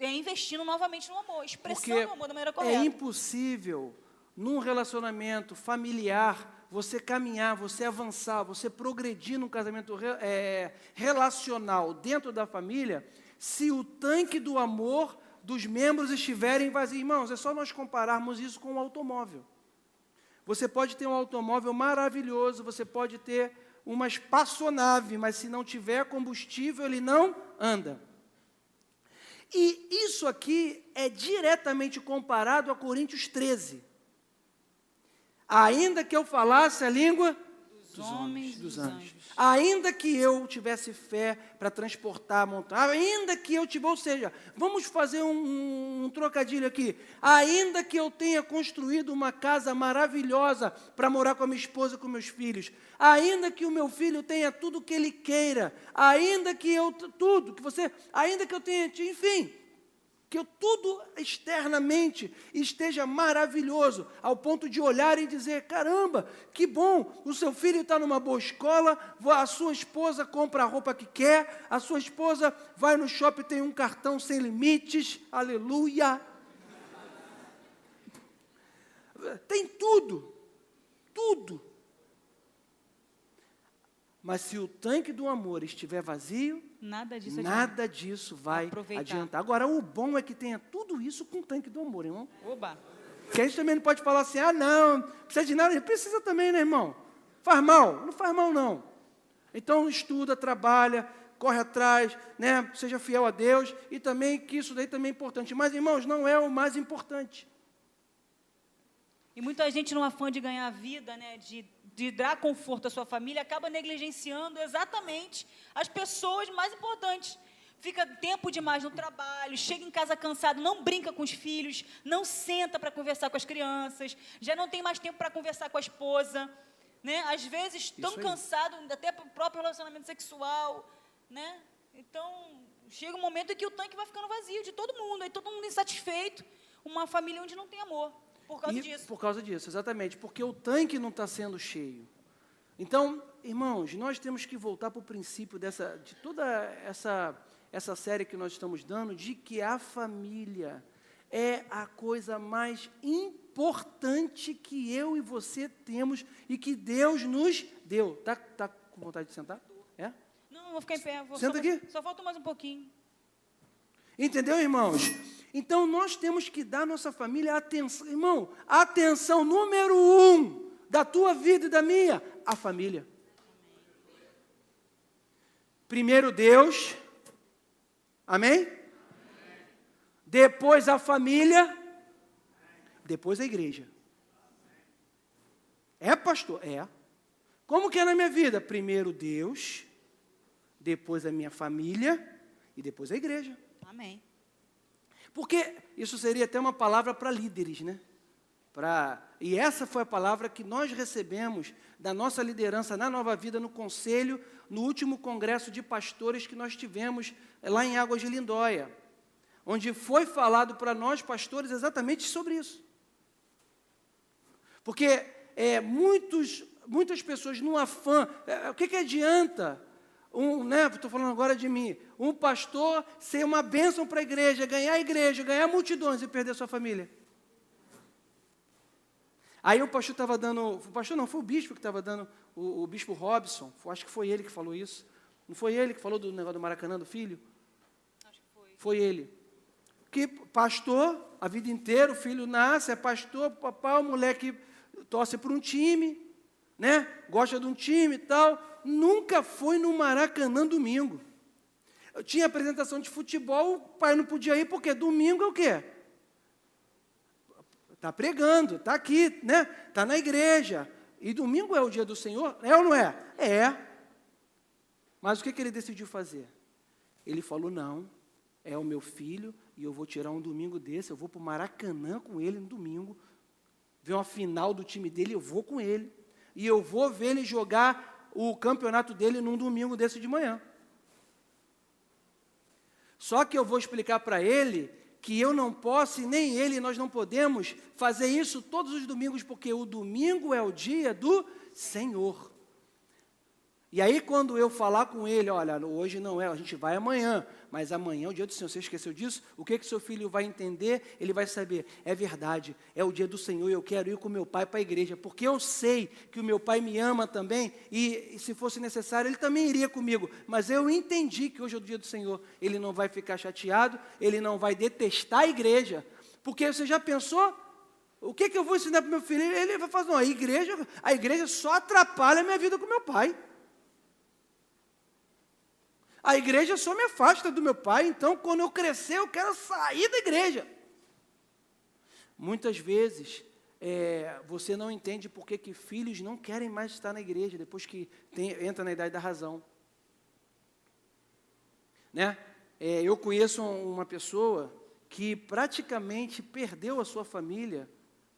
investindo novamente no amor, expressando o amor da maneira correta. É impossível, num relacionamento familiar, você caminhar, você avançar, você progredir num casamento relacional dentro da família, se o tanque do amor dos membros estiverem vazios. Irmãos, é só nós compararmos isso com um automóvel. Você pode ter um automóvel maravilhoso, você pode ter uma espaçonave, mas se não tiver combustível, ele não anda. E isso aqui é diretamente comparado a Coríntios 13. Ainda que eu falasse a língua dos homens, dos anjos. Ainda que eu tivesse fé para transportar a montanha, ainda que eu tivesse, ou seja, vamos fazer um trocadilho aqui, ainda que eu tenha construído uma casa maravilhosa para morar com a minha esposa e com meus filhos, ainda que o meu filho tenha tudo o que ele queira, ainda que eu, ainda que eu tenha, enfim, que tudo externamente esteja maravilhoso, ao ponto de olhar e dizer, caramba, que bom, o seu filho está numa boa escola, a sua esposa compra a roupa que quer, a sua esposa vai no shopping e tem um cartão sem limites, aleluia. Tem tudo, tudo. Mas se o tanque do amor estiver vazio, nada disso vai adiantar. Agora, o bom é que tenha tudo isso com o tanque do amor, irmão. Oba! Que a gente também não pode falar assim, não precisa de nada. Precisa também, né, irmão? Faz mal? Não faz mal, não. Então, estuda, trabalha, corre atrás, né? Seja fiel a Deus. E também, que isso daí também é importante. Mas, irmãos, não é o mais importante. E muita gente, no afã de ganhar vida, né, de dar conforto à sua família, acaba negligenciando exatamente as pessoas mais importantes. Fica tempo demais no trabalho, chega em casa cansado, não brinca com os filhos, não senta para conversar com as crianças, já não tem mais tempo para conversar com a esposa, né? Às vezes tão cansado, até para o próprio relacionamento sexual, né? Então, chega um momento em que o tanque vai ficando vazio de todo mundo, aí todo mundo insatisfeito, uma família onde não tem amor. Por causa disso. Por causa disso, exatamente. Porque o tanque não está sendo cheio. Então, irmãos, nós temos que voltar para o princípio de toda essa série que nós estamos dando, de que a família é a coisa mais importante que eu e você temos e que Deus nos deu. Tá com vontade de sentar? É? Não, vou ficar em pé. Senta aqui. Só falta mais um pouquinho. Entendeu, irmãos? Então, nós temos que dar à nossa família atenção. Irmão, a atenção número 1 da tua vida e da minha, a família. Primeiro Deus. Amém? depois a família, depois a igreja. É, pastor? É. Como que é na minha vida? Primeiro Deus, depois a minha família e depois a igreja. Amém. Porque isso seria até uma palavra para líderes, né? E essa foi a palavra que nós recebemos da nossa liderança na Nova Vida, no conselho, no último congresso de pastores que nós tivemos lá em Águas de Lindóia, onde foi falado para nós, pastores, exatamente sobre isso. Porque muitas pessoas, num afã, o que adianta, estou falando agora de mim, um pastor ser uma bênção para a igreja, ganhar multidões e perder sua família? Aí o pastor estava dando, o pastor não, foi o bispo que estava dando, o bispo Robson, acho que foi ele que falou isso. Não foi ele que falou do negócio do Maracanã, do filho? Acho que foi. Foi ele. Que pastor, a vida inteira, o filho nasce, é pastor, papai, o moleque torce para um time, né? Gosta de um time e tal. Nunca foi no Maracanã domingo. Eu tinha apresentação de futebol, o pai não podia ir, porque domingo é o quê? Está pregando, está aqui, né? Está na igreja. E domingo é o dia do Senhor, é ou não é? É. Mas o que ele decidiu fazer? Ele falou, não, é o meu filho, e eu vou tirar um domingo desse, eu vou para o Maracanã com ele no domingo, ver uma final do time dele, eu vou com ele, e eu vou ver ele jogar o campeonato dele num domingo desse de manhã. Só que eu vou explicar para ele que eu não posso, e nem ele, nós não podemos fazer isso todos os domingos, porque o domingo é o dia do Senhor. E aí, quando eu falar com ele, olha, hoje não é, a gente vai amanhã, mas amanhã é o dia do Senhor, você esqueceu disso? O que seu filho vai entender? Ele vai saber, é verdade, é o dia do Senhor, eu quero ir com meu pai para a igreja, porque eu sei que o meu pai me ama também, e se fosse necessário, ele também iria comigo, mas eu entendi que hoje é o dia do Senhor, ele não vai ficar chateado, ele não vai detestar a igreja, porque você já pensou? O que eu vou ensinar para o meu filho? Ele vai falar, não, a igreja só atrapalha a minha vida com meu pai. A igreja só me afasta do meu pai, então quando eu crescer eu quero sair da igreja. Muitas vezes você não entende por que filhos não querem mais estar na igreja depois que entra na idade da razão. Né? Eu conheço uma pessoa que praticamente perdeu a sua família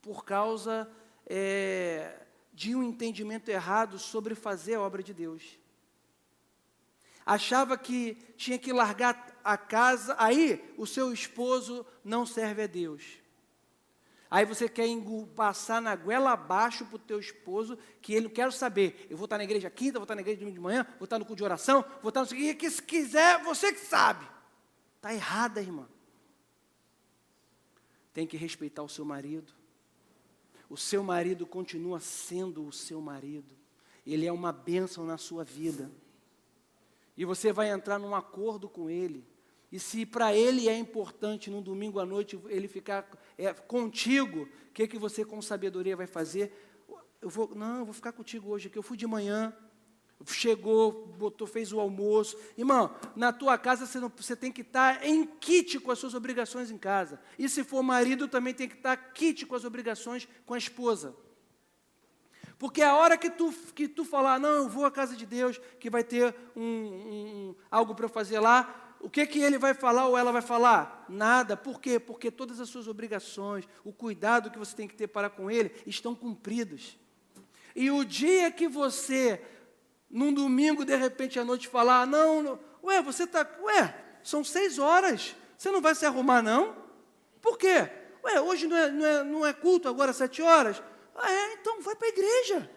por causa de um entendimento errado sobre fazer a obra de Deus. Achava que tinha que largar a casa, aí o seu esposo não serve a Deus. Aí você quer passar na goela abaixo para o teu esposo, que ele não quer saber. Eu vou estar na igreja quinta, vou estar na igreja domingo de manhã, vou estar no culto de oração, vou estar no seguinte, que se quiser, você que sabe. Está errada, irmã. Tem que respeitar o seu marido. O seu marido continua sendo o seu marido. Ele é uma bênção na sua vida. E você vai entrar num acordo com ele. E se para ele é importante, num domingo à noite, ele ficar contigo, o que você com sabedoria vai fazer? Eu vou ficar contigo hoje aqui. Eu fui de manhã, chegou, fez o almoço. Irmão, na tua casa você tem que estar em kit com as suas obrigações em casa. E se for marido, também tem que estar kit com as obrigações com a esposa. Porque a hora que tu falar, não, eu vou à casa de Deus, que vai ter algo para eu fazer lá, o que ele vai falar ou ela vai falar? Nada. Por quê? Porque todas as suas obrigações, o cuidado que você tem que ter para com ele, estão cumpridos. E o dia que você, num domingo, de repente à noite, falar, são 6 horas, você não vai se arrumar, não? Por quê? Hoje não é culto, agora 7 horas? Então vai para a igreja.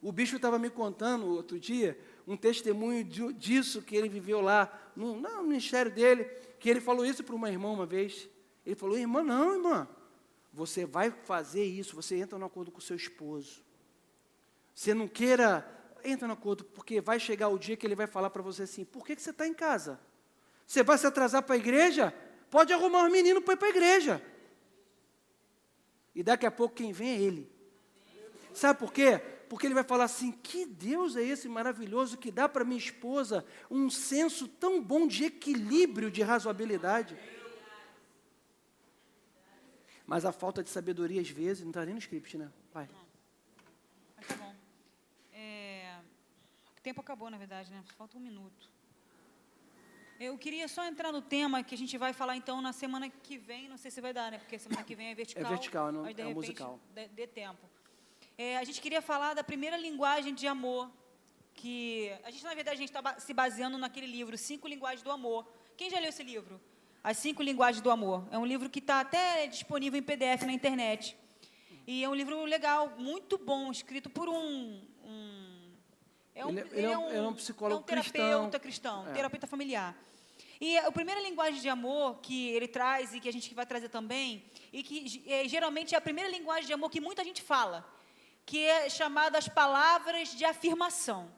O bispo estava me contando outro dia um testemunho disso que ele viveu lá no ministério dele, que ele falou isso para uma irmã uma vez. Ele falou, irmã, você vai fazer isso, você entra no acordo com o seu esposo. Você não queira, entra no acordo, porque vai chegar o dia que ele vai falar para você assim, por que você está em casa? Você vai se atrasar para a igreja? Pode arrumar um menino para ir para a igreja. E daqui a pouco quem vem é ele. Sabe por quê? Porque ele vai falar assim, que Deus é esse maravilhoso que dá para minha esposa um senso tão bom de equilíbrio, de razoabilidade. Mas a falta de sabedoria, às vezes, não está nem no script, né? Vai. Mas tá bom. O tempo acabou, na verdade, né? Falta 1 minuto. Eu queria só entrar no tema que a gente vai falar, então, na semana que vem. Não sei se vai dar, né? Porque semana que vem é vertical. É vertical, não mas, de é repente, musical. Dê tempo. A gente queria falar da primeira linguagem de amor, que a gente, na verdade, está se baseando naquele livro, 5 Linguagens do Amor. Quem já leu esse livro? As 5 Linguagens do Amor. É um livro que está até disponível em PDF na internet. E é um livro legal, muito bom, escrito por Ele é um psicólogo terapeuta cristão, terapeuta familiar. E a primeira linguagem de amor que ele traz e que a gente vai trazer também, e que geralmente é a primeira linguagem de amor que muita gente fala, que é chamada as palavras de afirmação.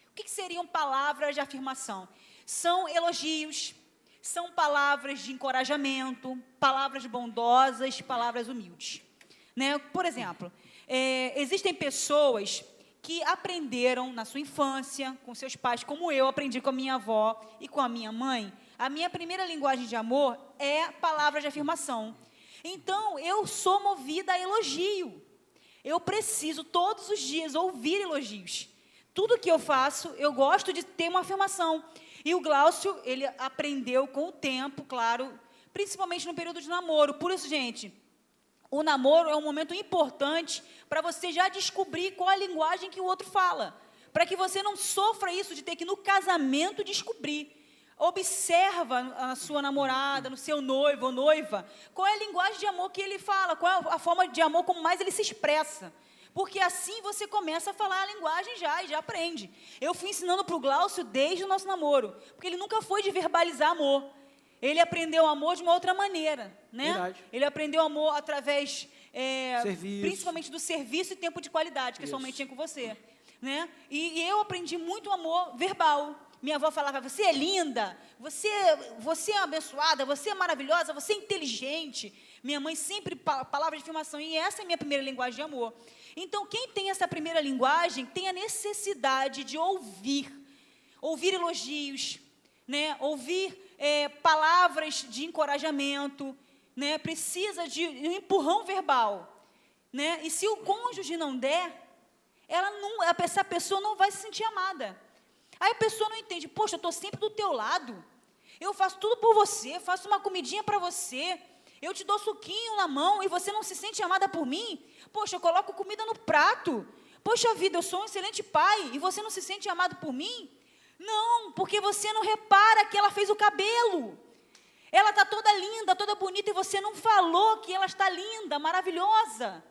O que seriam palavras de afirmação? São elogios, são palavras de encorajamento, palavras bondosas, palavras humildes. Né? Por exemplo, existem pessoas que aprenderam na sua infância, com seus pais, como eu aprendi com a minha avó e com a minha mãe. A minha primeira linguagem de amor é palavras de afirmação. Então, eu sou movida a elogio. Eu preciso, todos os dias, ouvir elogios. Tudo que eu faço, eu gosto de ter uma afirmação. E o Glaucio, ele aprendeu com o tempo, claro, principalmente no período de namoro. Por isso, gente, o namoro é um momento importante para você já descobrir qual é a linguagem que o outro fala. Para que você não sofra isso de ter que, no casamento, descobrir. Observa a sua namorada, no seu noivo ou noiva, qual é a linguagem de amor que ele fala, qual é a forma de amor como mais ele se expressa. Porque assim você começa a falar a linguagem e já aprende. Eu fui ensinando para o Glaucio desde o nosso namoro, porque ele nunca foi de verbalizar amor. Ele aprendeu amor de uma outra maneira, né? Verdade. Ele aprendeu amor através, principalmente do serviço e tempo de qualidade, que somente tinha com você, né? E eu aprendi muito amor verbal. Minha avó falava, você é linda, você é abençoada, você é maravilhosa, você é inteligente. Minha mãe sempre palavra de afirmação, e essa é a minha primeira linguagem de amor. Então, quem tem essa primeira linguagem, tem a necessidade de ouvir elogios, né? Ouvir palavras de encorajamento, né? Precisa de um empurrão verbal, né? E se o cônjuge não der, essa pessoa não vai se sentir amada. Aí a pessoa não entende, poxa, eu estou sempre do teu lado, eu faço tudo por você, faço uma comidinha para você, eu te dou suquinho na mão e você não se sente amada por mim? Poxa, eu coloco comida no prato, poxa vida, eu sou um excelente pai e você não se sente amado por mim? Não, porque você não repara que ela fez o cabelo, ela está toda linda, toda bonita e você não falou que ela está linda, maravilhosa.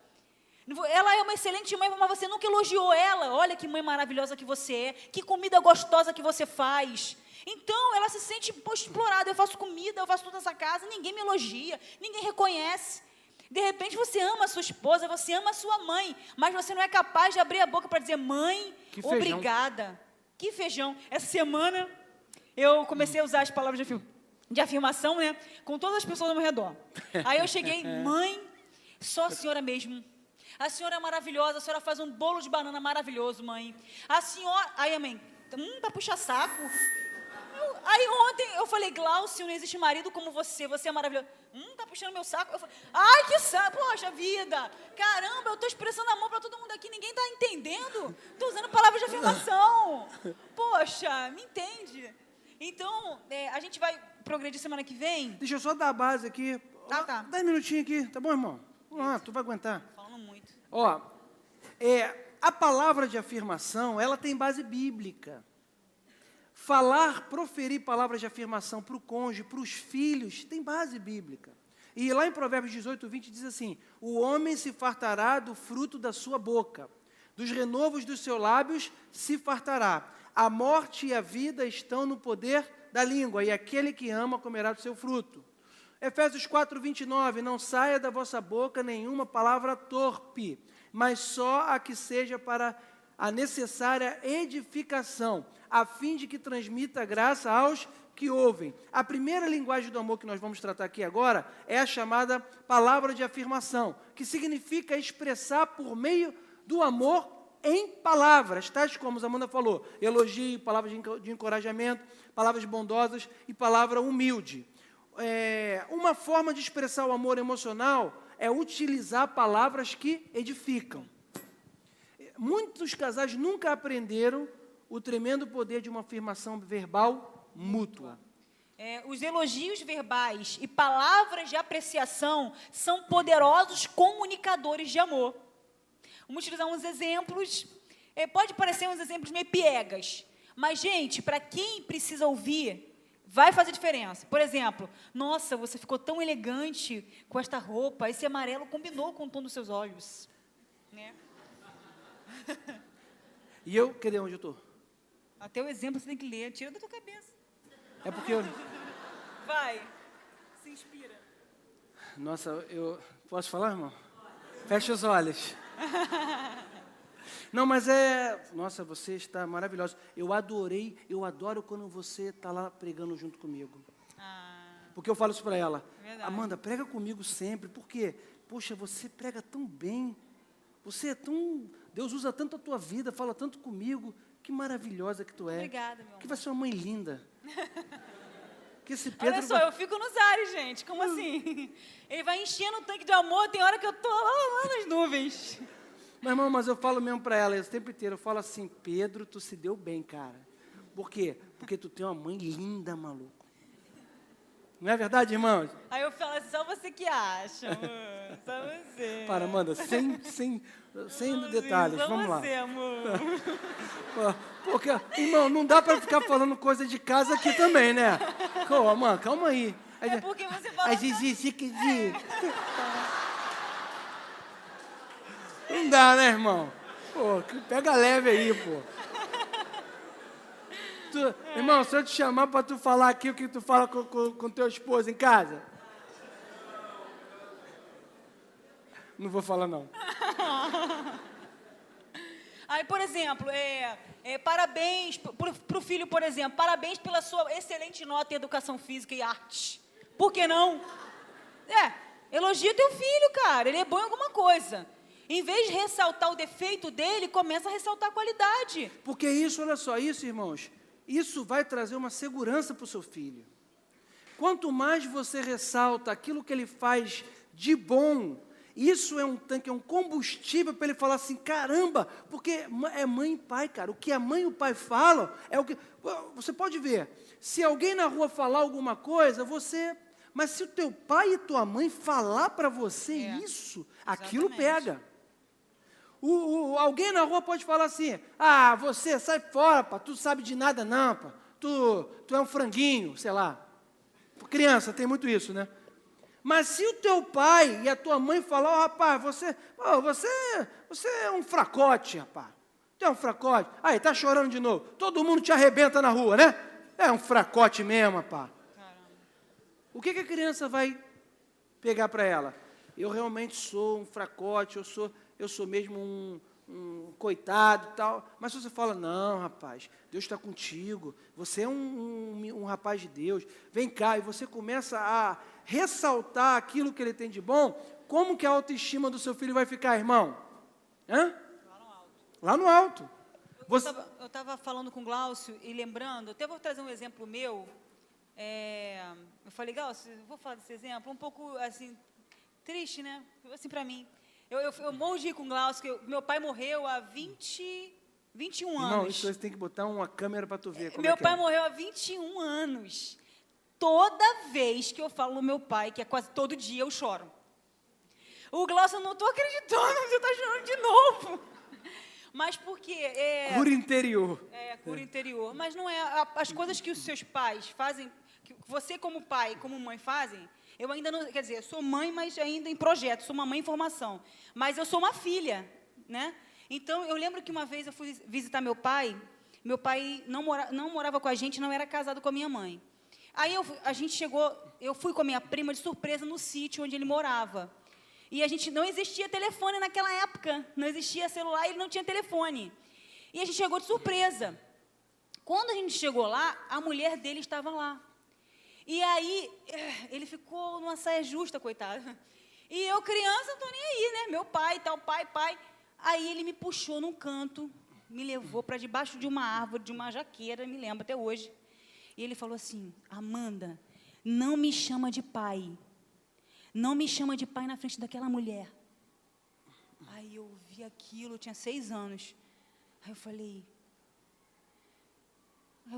Ela é uma excelente mãe, mas você nunca elogiou ela. Olha que mãe maravilhosa que você é, que comida gostosa que você faz. Então, ela se sente explorada. Eu faço comida, eu faço toda essa casa, ninguém me elogia, ninguém reconhece. De repente, você ama a sua esposa, você ama a sua mãe, mas você não é capaz de abrir a boca para dizer, mãe, obrigada. Que feijão. Essa semana, eu comecei a usar as palavras de afirmação, né, com todas as pessoas ao meu redor. Aí eu cheguei, mãe, só a senhora mesmo. A senhora é maravilhosa, a senhora faz um bolo de banana maravilhoso, mãe. A senhora... Aí a mãe, para puxar saco. Aí ontem eu falei, Glaucio, não existe marido como você é maravilhoso. Tá puxando meu saco. Eu falei, ai, que saco, poxa vida. Caramba, eu estou expressando amor para todo mundo aqui, ninguém está entendendo. Estou usando palavras de afirmação. Poxa, me entende? Então, a gente vai progredir semana que vem. Deixa eu só dar a base aqui. Tá. 10 minutinhos aqui, tá bom, irmão? Vamos lá, tu vai aguentar. Falando muito. Ó, a palavra de afirmação, ela tem base bíblica. Proferir palavras de afirmação para o cônjuge, para os filhos, tem base bíblica. E lá em Provérbios 18, 20, diz assim, o homem se fartará do fruto da sua boca, dos renovos dos seus lábios se fartará. A morte e a vida estão no poder da língua, e aquele que ama comerá do seu fruto. Efésios 4, 29, não saia da vossa boca nenhuma palavra torpe, mas só a que seja para a necessária edificação, a fim de que transmita graça aos que ouvem. A primeira linguagem do amor que nós vamos tratar aqui agora é a chamada palavra de afirmação, que significa expressar por meio do amor em palavras, tais como a Amanda falou, elogio, palavras de encorajamento, palavras bondosas e palavra humilde. Uma forma de expressar o amor emocional é utilizar palavras que edificam. Muitos casais nunca aprenderam o tremendo poder de uma afirmação verbal mútua. Os elogios verbais e palavras de apreciação são poderosos comunicadores de amor. Vamos utilizar uns exemplos. Pode parecer uns exemplos meio piegas, mas, gente, para quem precisa ouvir, vai fazer diferença. Por exemplo, nossa, você ficou tão elegante com esta roupa, esse amarelo combinou com o tom dos seus olhos. Né? E eu, cadê onde eu estou? Até o exemplo você tem que ler, tira da tua cabeça. É porque eu... Vai, se inspira. Nossa, eu... Posso falar, irmão? Fecha os olhos. Não, mas Nossa, você está maravilhosa. Eu adoro quando você está lá pregando junto comigo. Porque eu falo isso para ela. Verdade. Amanda, prega comigo sempre. Por quê? Poxa, você prega tão bem. Você é tão... Deus usa tanto a tua vida, fala tanto comigo. Que maravilhosa que tu é. Obrigada, meu amor. Que vai ser uma mãe linda. Que esse Pedro Olha só, eu fico nos ares, gente. Como assim? Ele vai enchendo o tanque de amor, tem hora que eu tô lá nas nuvens. Meu irmão, mas eu falo mesmo para ela, o tempo inteiro, eu falo assim, Pedro, tu se deu bem, cara. Por quê? Porque tu tem uma mãe linda, maluco. Não é verdade, irmãos? Aí eu falo, só você que acha, amor. Só você. Para, Amanda, sem detalhes, Só vamos lá. você, amor. Porque, irmão, não dá para ficar falando coisa de casa aqui também, né? Amanda, calma aí. É porque você fala... Não dá, né, irmão? Pô, pega leve aí, pô. Irmão, se eu te chamar para tu falar aqui o que tu fala com teu esposo em casa. Não vou falar, não. Aí, por exemplo, parabéns para o filho, por exemplo. Parabéns pela sua excelente nota em educação física e arte. Por que não? Elogia teu filho, cara. Ele é bom em alguma coisa. Em vez de ressaltar o defeito dele, começa a ressaltar a qualidade. Porque isso, olha só, isso, irmãos, isso vai trazer uma segurança para o seu filho. Quanto mais você ressalta aquilo que ele faz de bom, isso é um tanque, é um combustível para ele falar assim, caramba, porque é mãe e pai, cara. O que a mãe e o pai falam é o que... Você pode ver, se alguém na rua falar alguma coisa, você... Mas se o teu pai e tua mãe falar para você isso, aquilo pega. Alguém na rua pode falar assim, você sai fora, pá, tu sabe de nada não, pá. Tu é um franguinho, sei lá. Criança, tem muito isso, né? Mas se o teu pai e a tua mãe falar, rapaz, você é um fracote, rapaz. Tu é um fracote. Aí, tá chorando de novo. Todo mundo te arrebenta na rua, né? É um fracote mesmo, rapaz. O que a criança vai pegar para ela? Eu realmente sou um fracote, eu sou mesmo um coitado e tal. Mas se você fala, não, rapaz, Deus está contigo, você é um rapaz de Deus, vem cá, e você começa a ressaltar aquilo que ele tem de bom, como que a autoestima do seu filho vai ficar, irmão? Hã? Lá no alto. Eu estava falando com o Glaucio e lembrando, até vou trazer um exemplo meu. Eu falei, Glaucio, vou falar desse exemplo, um pouco assim, triste, né? Assim, para mim. Eu morro de rir com o Glaucio, que meu pai morreu há 21 anos. Não, isso você tem que botar uma câmera para tu ver como meu pai morreu há 21 anos. Toda vez que eu falo no meu pai, que é quase todo dia, eu choro. O Glaucio, eu não estou acreditando, você está chorando de novo. Mas por quê? Cura interior. Cura interior. Mas não é... As coisas que os seus pais fazem, que você como pai e como mãe fazem, eu ainda não... Quer dizer, eu sou mãe, mas ainda em projeto, sou uma mãe em formação. Mas eu sou uma filha, né? Então, eu lembro que uma vez eu fui visitar meu pai não morava com a gente, não era casado com a minha mãe. Aí eu fui com a minha prima de surpresa no sítio onde ele morava. E não existia telefone naquela época, não existia celular e ele não tinha telefone. E a gente chegou de surpresa. Quando a gente chegou lá, a mulher dele estava lá. E aí, ele ficou numa saia justa, coitado. E eu, criança, não estou nem aí, né? Meu pai, tal, pai. Aí ele me puxou num canto, me levou para debaixo de uma árvore, de uma jaqueira, me lembro até hoje. E ele falou assim, Amanda, não me chama de pai. não me chama de pai na frente daquela mulher. Aí eu vi aquilo, eu tinha 6 anos. Aí eu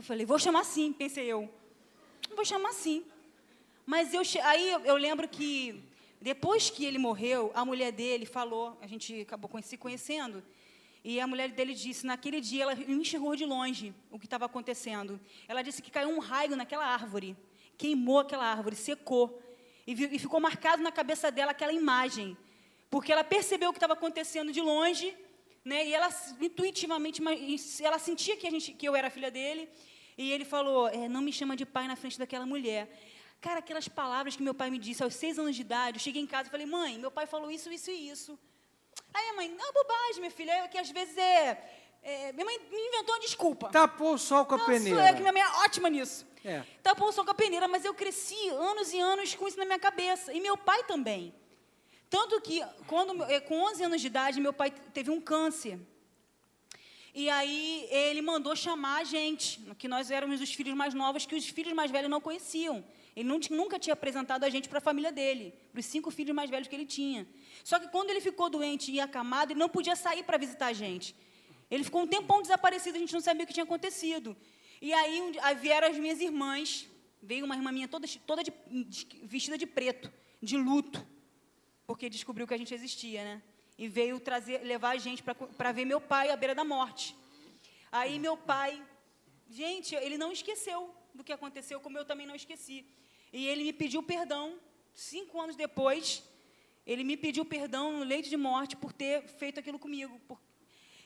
falei, vou chamar sim, pensei eu. Vou chamar sim. Mas aí eu lembro que, depois que ele morreu, a mulher dele falou, a gente acabou se conhecendo, e a mulher dele disse, naquele dia, ela enxergou de longe o que estava acontecendo. Ela disse que caiu um raio naquela árvore, queimou aquela árvore, secou, e ficou marcado na cabeça dela aquela imagem, porque ela percebeu o que estava acontecendo de longe, né, e ela intuitivamente, ela sentia que eu era filha dele, e ele falou, não me chama de pai na frente daquela mulher. Cara, aquelas palavras que meu pai me disse aos 6 anos de idade, eu cheguei em casa e falei, mãe, meu pai falou isso, isso e isso. Aí a mãe, não, bobagem, minha filha, que às vezes minha mãe me inventou uma desculpa. Tapou o sol com a peneira. Que minha mãe é ótima nisso. Tapou o sol com a peneira, mas eu cresci anos e anos com isso na minha cabeça. E meu pai também. Tanto que, com 11 anos de idade, meu pai teve um câncer. E aí, ele mandou chamar a gente, que nós éramos os filhos mais novos, que os filhos mais velhos não conheciam. Ele nunca tinha apresentado a gente para a família dele, para os 5 filhos mais velhos que ele tinha. Só que quando ele ficou doente e acamado, ele não podia sair para visitar a gente. Ele ficou um tempão desaparecido, a gente não sabia o que tinha acontecido. E aí vieram as minhas irmãs, veio uma irmã minha toda vestida de preto, de luto, porque descobriu que a gente existia, né? E veio levar a gente para ver meu pai à beira da morte. Aí meu pai, gente, ele não esqueceu do que aconteceu, como eu também não esqueci. E ele me pediu perdão, 5 anos depois, ele me pediu perdão no leito de morte por ter feito aquilo comigo.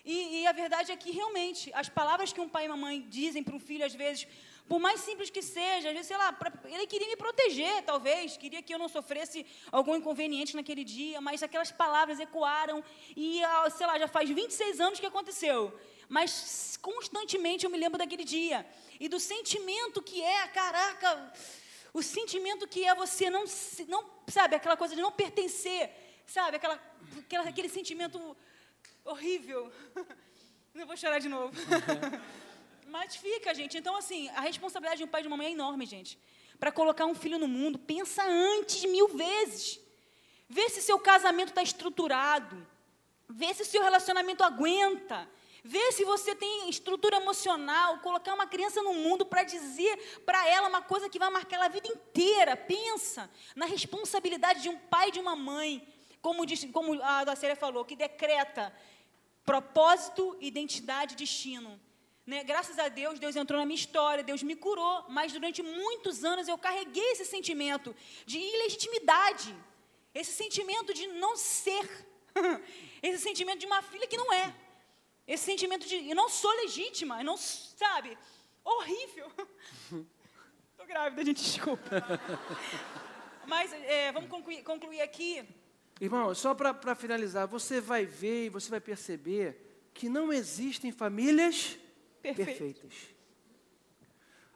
E a verdade é que, realmente, as palavras que um pai e uma mãe dizem para um filho, às vezes, por mais simples que seja, às vezes, sei lá, ele queria me proteger, talvez, queria que eu não sofresse algum inconveniente naquele dia, mas aquelas palavras ecoaram e, sei lá, já faz 26 anos que aconteceu. Mas, constantemente, eu me lembro daquele dia. E do sentimento que caraca, o sentimento que é você não sabe, aquela coisa de não pertencer, sabe, aquele sentimento horrível. Não vou chorar de novo. Mas fica, gente. Então, assim, a responsabilidade de um pai e de uma mãe é enorme, gente. Para colocar um filho no mundo, pensa antes 1000 vezes. Vê se seu casamento está estruturado. Vê se seu relacionamento aguenta. Vê se você tem estrutura emocional. Colocar uma criança no mundo para dizer para ela uma coisa que vai marcar ela a vida inteira. Pensa na responsabilidade de um pai e de uma mãe, como a Dacélia falou, que decreta propósito, identidade e destino. Né? Graças a Deus, Deus entrou na minha história, Deus me curou, mas durante muitos anos eu carreguei esse sentimento de ilegitimidade, esse sentimento de não ser, esse sentimento de uma filha que não é, esse sentimento de eu não sou legítima, eu não, sabe, horrível. Estou grávida, gente, desculpa. Mas vamos concluir aqui. Irmão, só para finalizar, você vai ver e você vai perceber que não existem famílias perfeitas.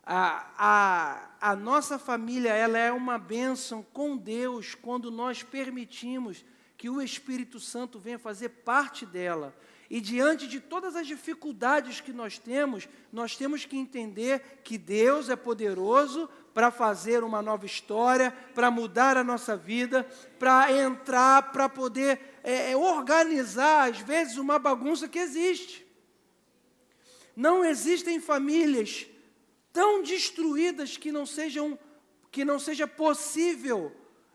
A nossa família, ela é uma bênção com Deus quando nós permitimos que o Espírito Santo venha fazer parte dela. E diante de todas as dificuldades que nós temos que entender que Deus é poderoso para fazer uma nova história, para mudar a nossa vida, para entrar, para poder organizar, às vezes, uma bagunça que existe. Não existem famílias tão destruídas que não seja possível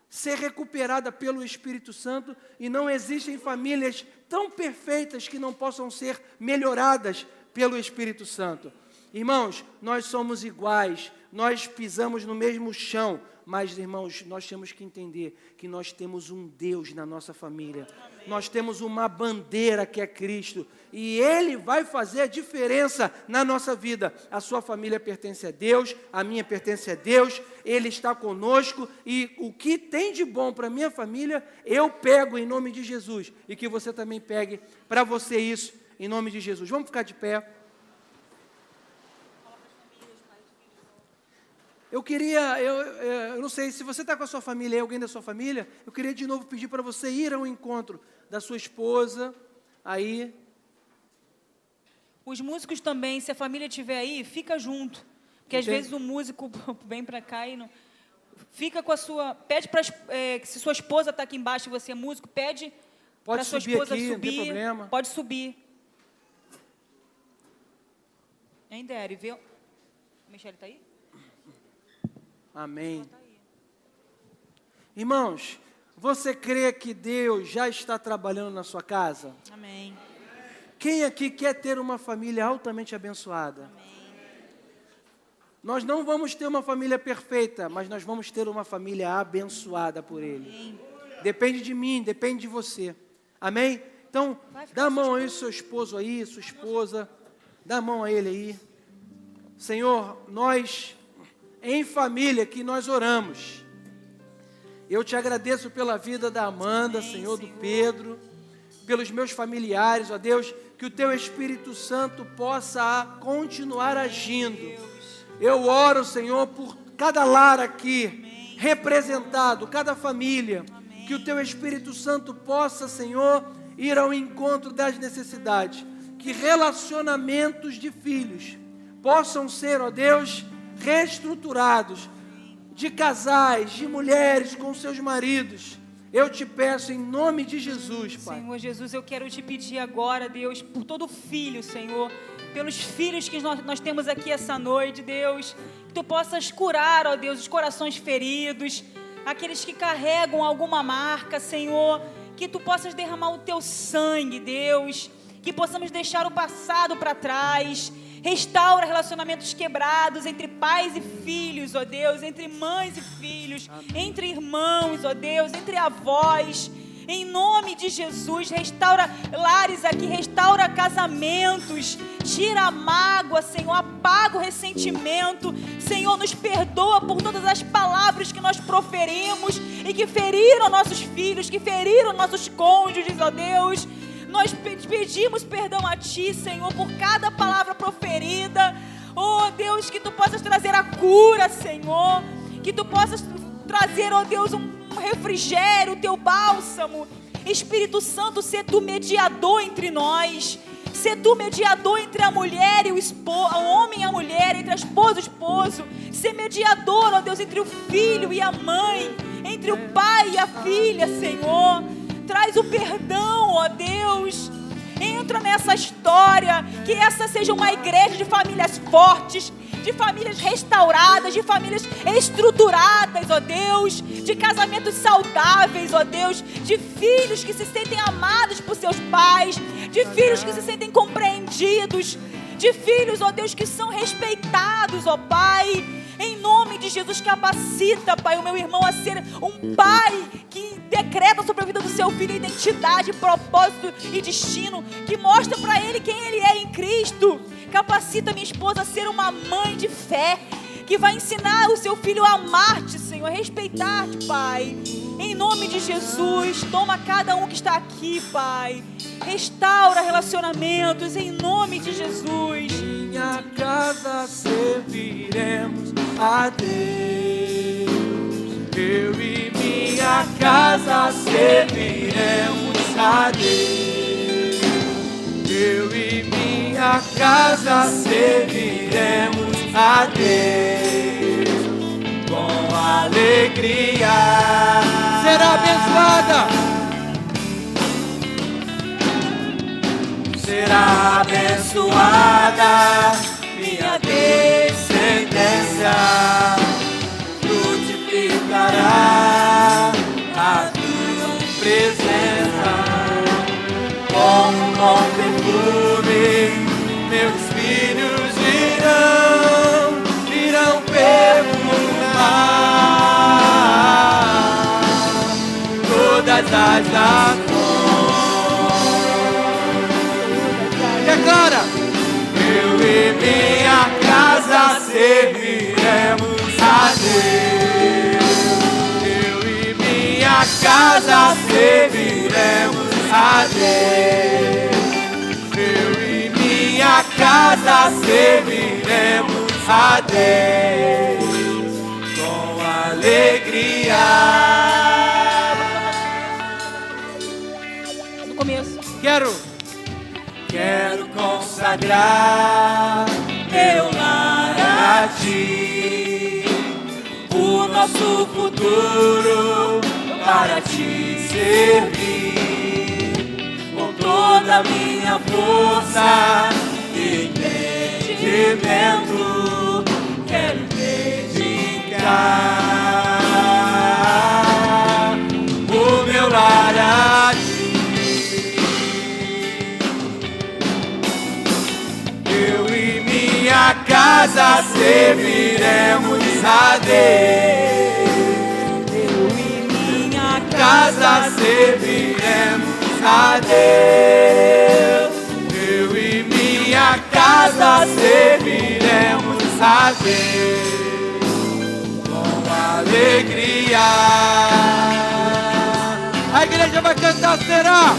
ser recuperada pelo Espírito Santo, e não existem famílias tão perfeitas que não possam ser melhoradas pelo Espírito Santo. Irmãos, nós somos iguais, nós pisamos no mesmo chão, mas, irmãos, nós temos que entender que nós temos um Deus na nossa família. Amém. Nós temos uma bandeira que é Cristo, e Ele vai fazer a diferença na nossa vida. A sua família pertence a Deus, a minha pertence a Deus, Ele está conosco, e o que tem de bom para a minha família, eu pego em nome de Jesus, e que você também pegue para você isso, em nome de Jesus. Vamos ficar de pé. Eu não sei, se você está com a sua família, alguém da sua família, eu queria de novo pedir para você ir ao encontro da sua esposa, aí. Os músicos também, se a família estiver aí, fica junto. Porque às vezes o músico vem para cá e não... fica com a sua... Pede para... se sua esposa está aqui embaixo e você é músico, pede para sua esposa aqui, subir. não tem problema. Pode subir. Hein, Deri? Vê... A Michele está aí? Amém. Irmãos, você crê que Deus já está trabalhando na sua casa? Amém. Quem aqui quer ter uma família altamente abençoada? Amém. Nós não vamos ter uma família perfeita, mas nós vamos ter uma família abençoada por Ele. Amém. Depende de mim, depende de você. Amém? Então, dá a mão aí, seu esposo aí, sua esposa. Dá a mão a ele aí. Senhor, nós, em família, que nós oramos. Eu te agradeço pela vida da Amanda, Amém, Senhor, do Senhor. Pedro, pelos meus familiares, ó Deus, que o Teu Espírito Santo possa continuar agindo. Deus. Eu oro, Senhor, por cada lar aqui, representado, cada família, que o Teu Espírito Santo possa, Senhor, ir ao encontro das necessidades, que relacionamentos de filhos possam ser, ó Deus, reestruturados, de casais, de mulheres com seus maridos. Eu te peço em nome de Jesus, Pai. Senhor Jesus, eu quero te pedir agora, Deus, por todo filho, Senhor, pelos filhos que nós temos aqui essa noite, Deus, que Tu possas curar, ó Deus, os corações feridos, aqueles que carregam alguma marca, Senhor, que Tu possas derramar o Teu sangue, Deus, que possamos deixar o passado para trás. Restaura relacionamentos quebrados entre pais e filhos, ó Deus, entre mães e filhos, entre irmãos, ó Deus, entre avós. Em nome de Jesus, restaura lares aqui, restaura casamentos, tira a mágoa, Senhor, apaga o ressentimento. Senhor, nos perdoa por todas as palavras que nós proferimos e que feriram nossos filhos, que feriram nossos cônjuges, ó Deus. Nós pedimos perdão a Ti, Senhor, por cada palavra proferida. Oh, Deus, que Tu possas trazer a cura, Senhor. Que Tu possas trazer, oh Deus, um refrigério, o Teu bálsamo. Espírito Santo, ser Tu mediador entre nós. Ser Tu mediador entre a mulher e o homem e a mulher, entre a esposa e o esposo. Ser mediador, ó Deus, entre o filho e a mãe, entre o pai e a filha, Senhor. Traz o perdão, ó Deus. Entra nessa história. Que essa seja uma igreja de famílias fortes, de famílias restauradas, de famílias estruturadas, ó Deus. De casamentos saudáveis, ó Deus. De filhos que se sentem amados por seus pais. De filhos que se sentem compreendidos. De filhos, ó Deus, que são respeitados, ó Pai. Em nome de Jesus, capacita, Pai, o meu irmão a ser um pai que decreta sobre a vida do seu filho identidade, propósito e destino, que mostra para ele quem ele é em Cristo. Capacita minha esposa a ser uma mãe de fé, que vai ensinar o seu filho a amar-te, Senhor, a respeitar-te, Pai. Em nome de Jesus, toma cada um que está aqui, Pai. Restaura relacionamentos, em nome de Jesus. Minha casa serviremos a Deus. Eu e minha casa serviremos a Deus. Eu e minha casa serviremos a Deus com alegria. Será abençoada. Será abençoada minha descendência, frutificará a tua presença, como um bom perfume, meus filhos irão perfumar todas as nações. Declara: eu e minha casa serviremos a Deus. Eu e minha casa serviremos a Deus. Eu e minha casa serviremos a Deus com alegria. No começo. Quero consagrar meu lar a Ti. O nosso nosso futuro para te servir. Com toda a minha força e entendimento, quero dedicar o meu lar a ti. Eu e minha casa serviremos a Deus. Eu e minha casa serviremos a Deus. Eu e minha casa serviremos a Deus com alegria. A igreja vai cantar, será?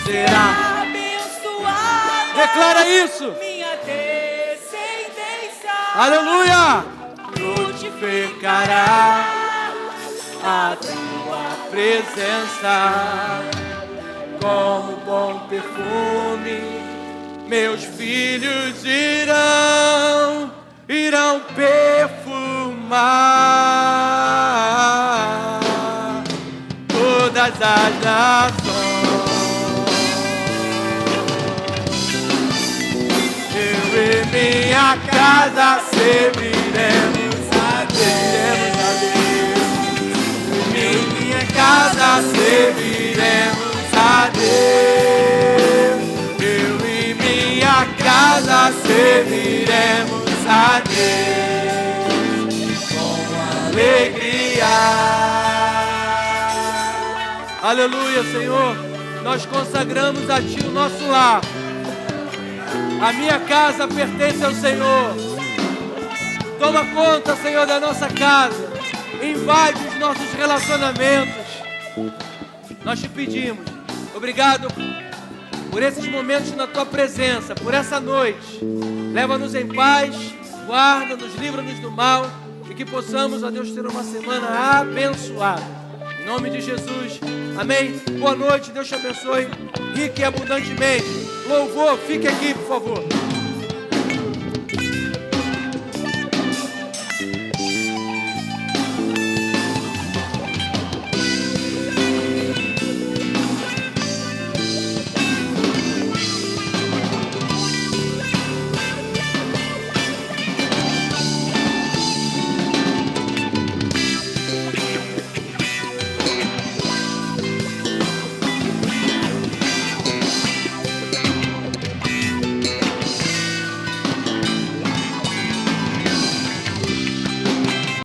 Será Abençoada Declara isso. minha descendência. Aleluia. frutificará a tua presença como bom perfume. Meus filhos irão perfumar todas as nações. Eu e minha casa serviremos a Deus. Eu e minha casa serviremos a Deus. Eu e minha casa serviremos a Deus com alegria. Aleluia, Senhor. Nós consagramos a Ti o nosso lar. A minha casa pertence ao Senhor. Toma conta, Senhor, da nossa casa. Invade os nossos relacionamentos. Nós te pedimos, obrigado por esses momentos na Tua presença, por essa noite. Leva-nos em paz, guarda-nos, livra-nos do mal e que possamos, ó Deus, ter uma semana abençoada. Em nome de Jesus, amém. Boa noite, Deus te abençoe rica e abundantemente. Louvor, fique aqui, por favor.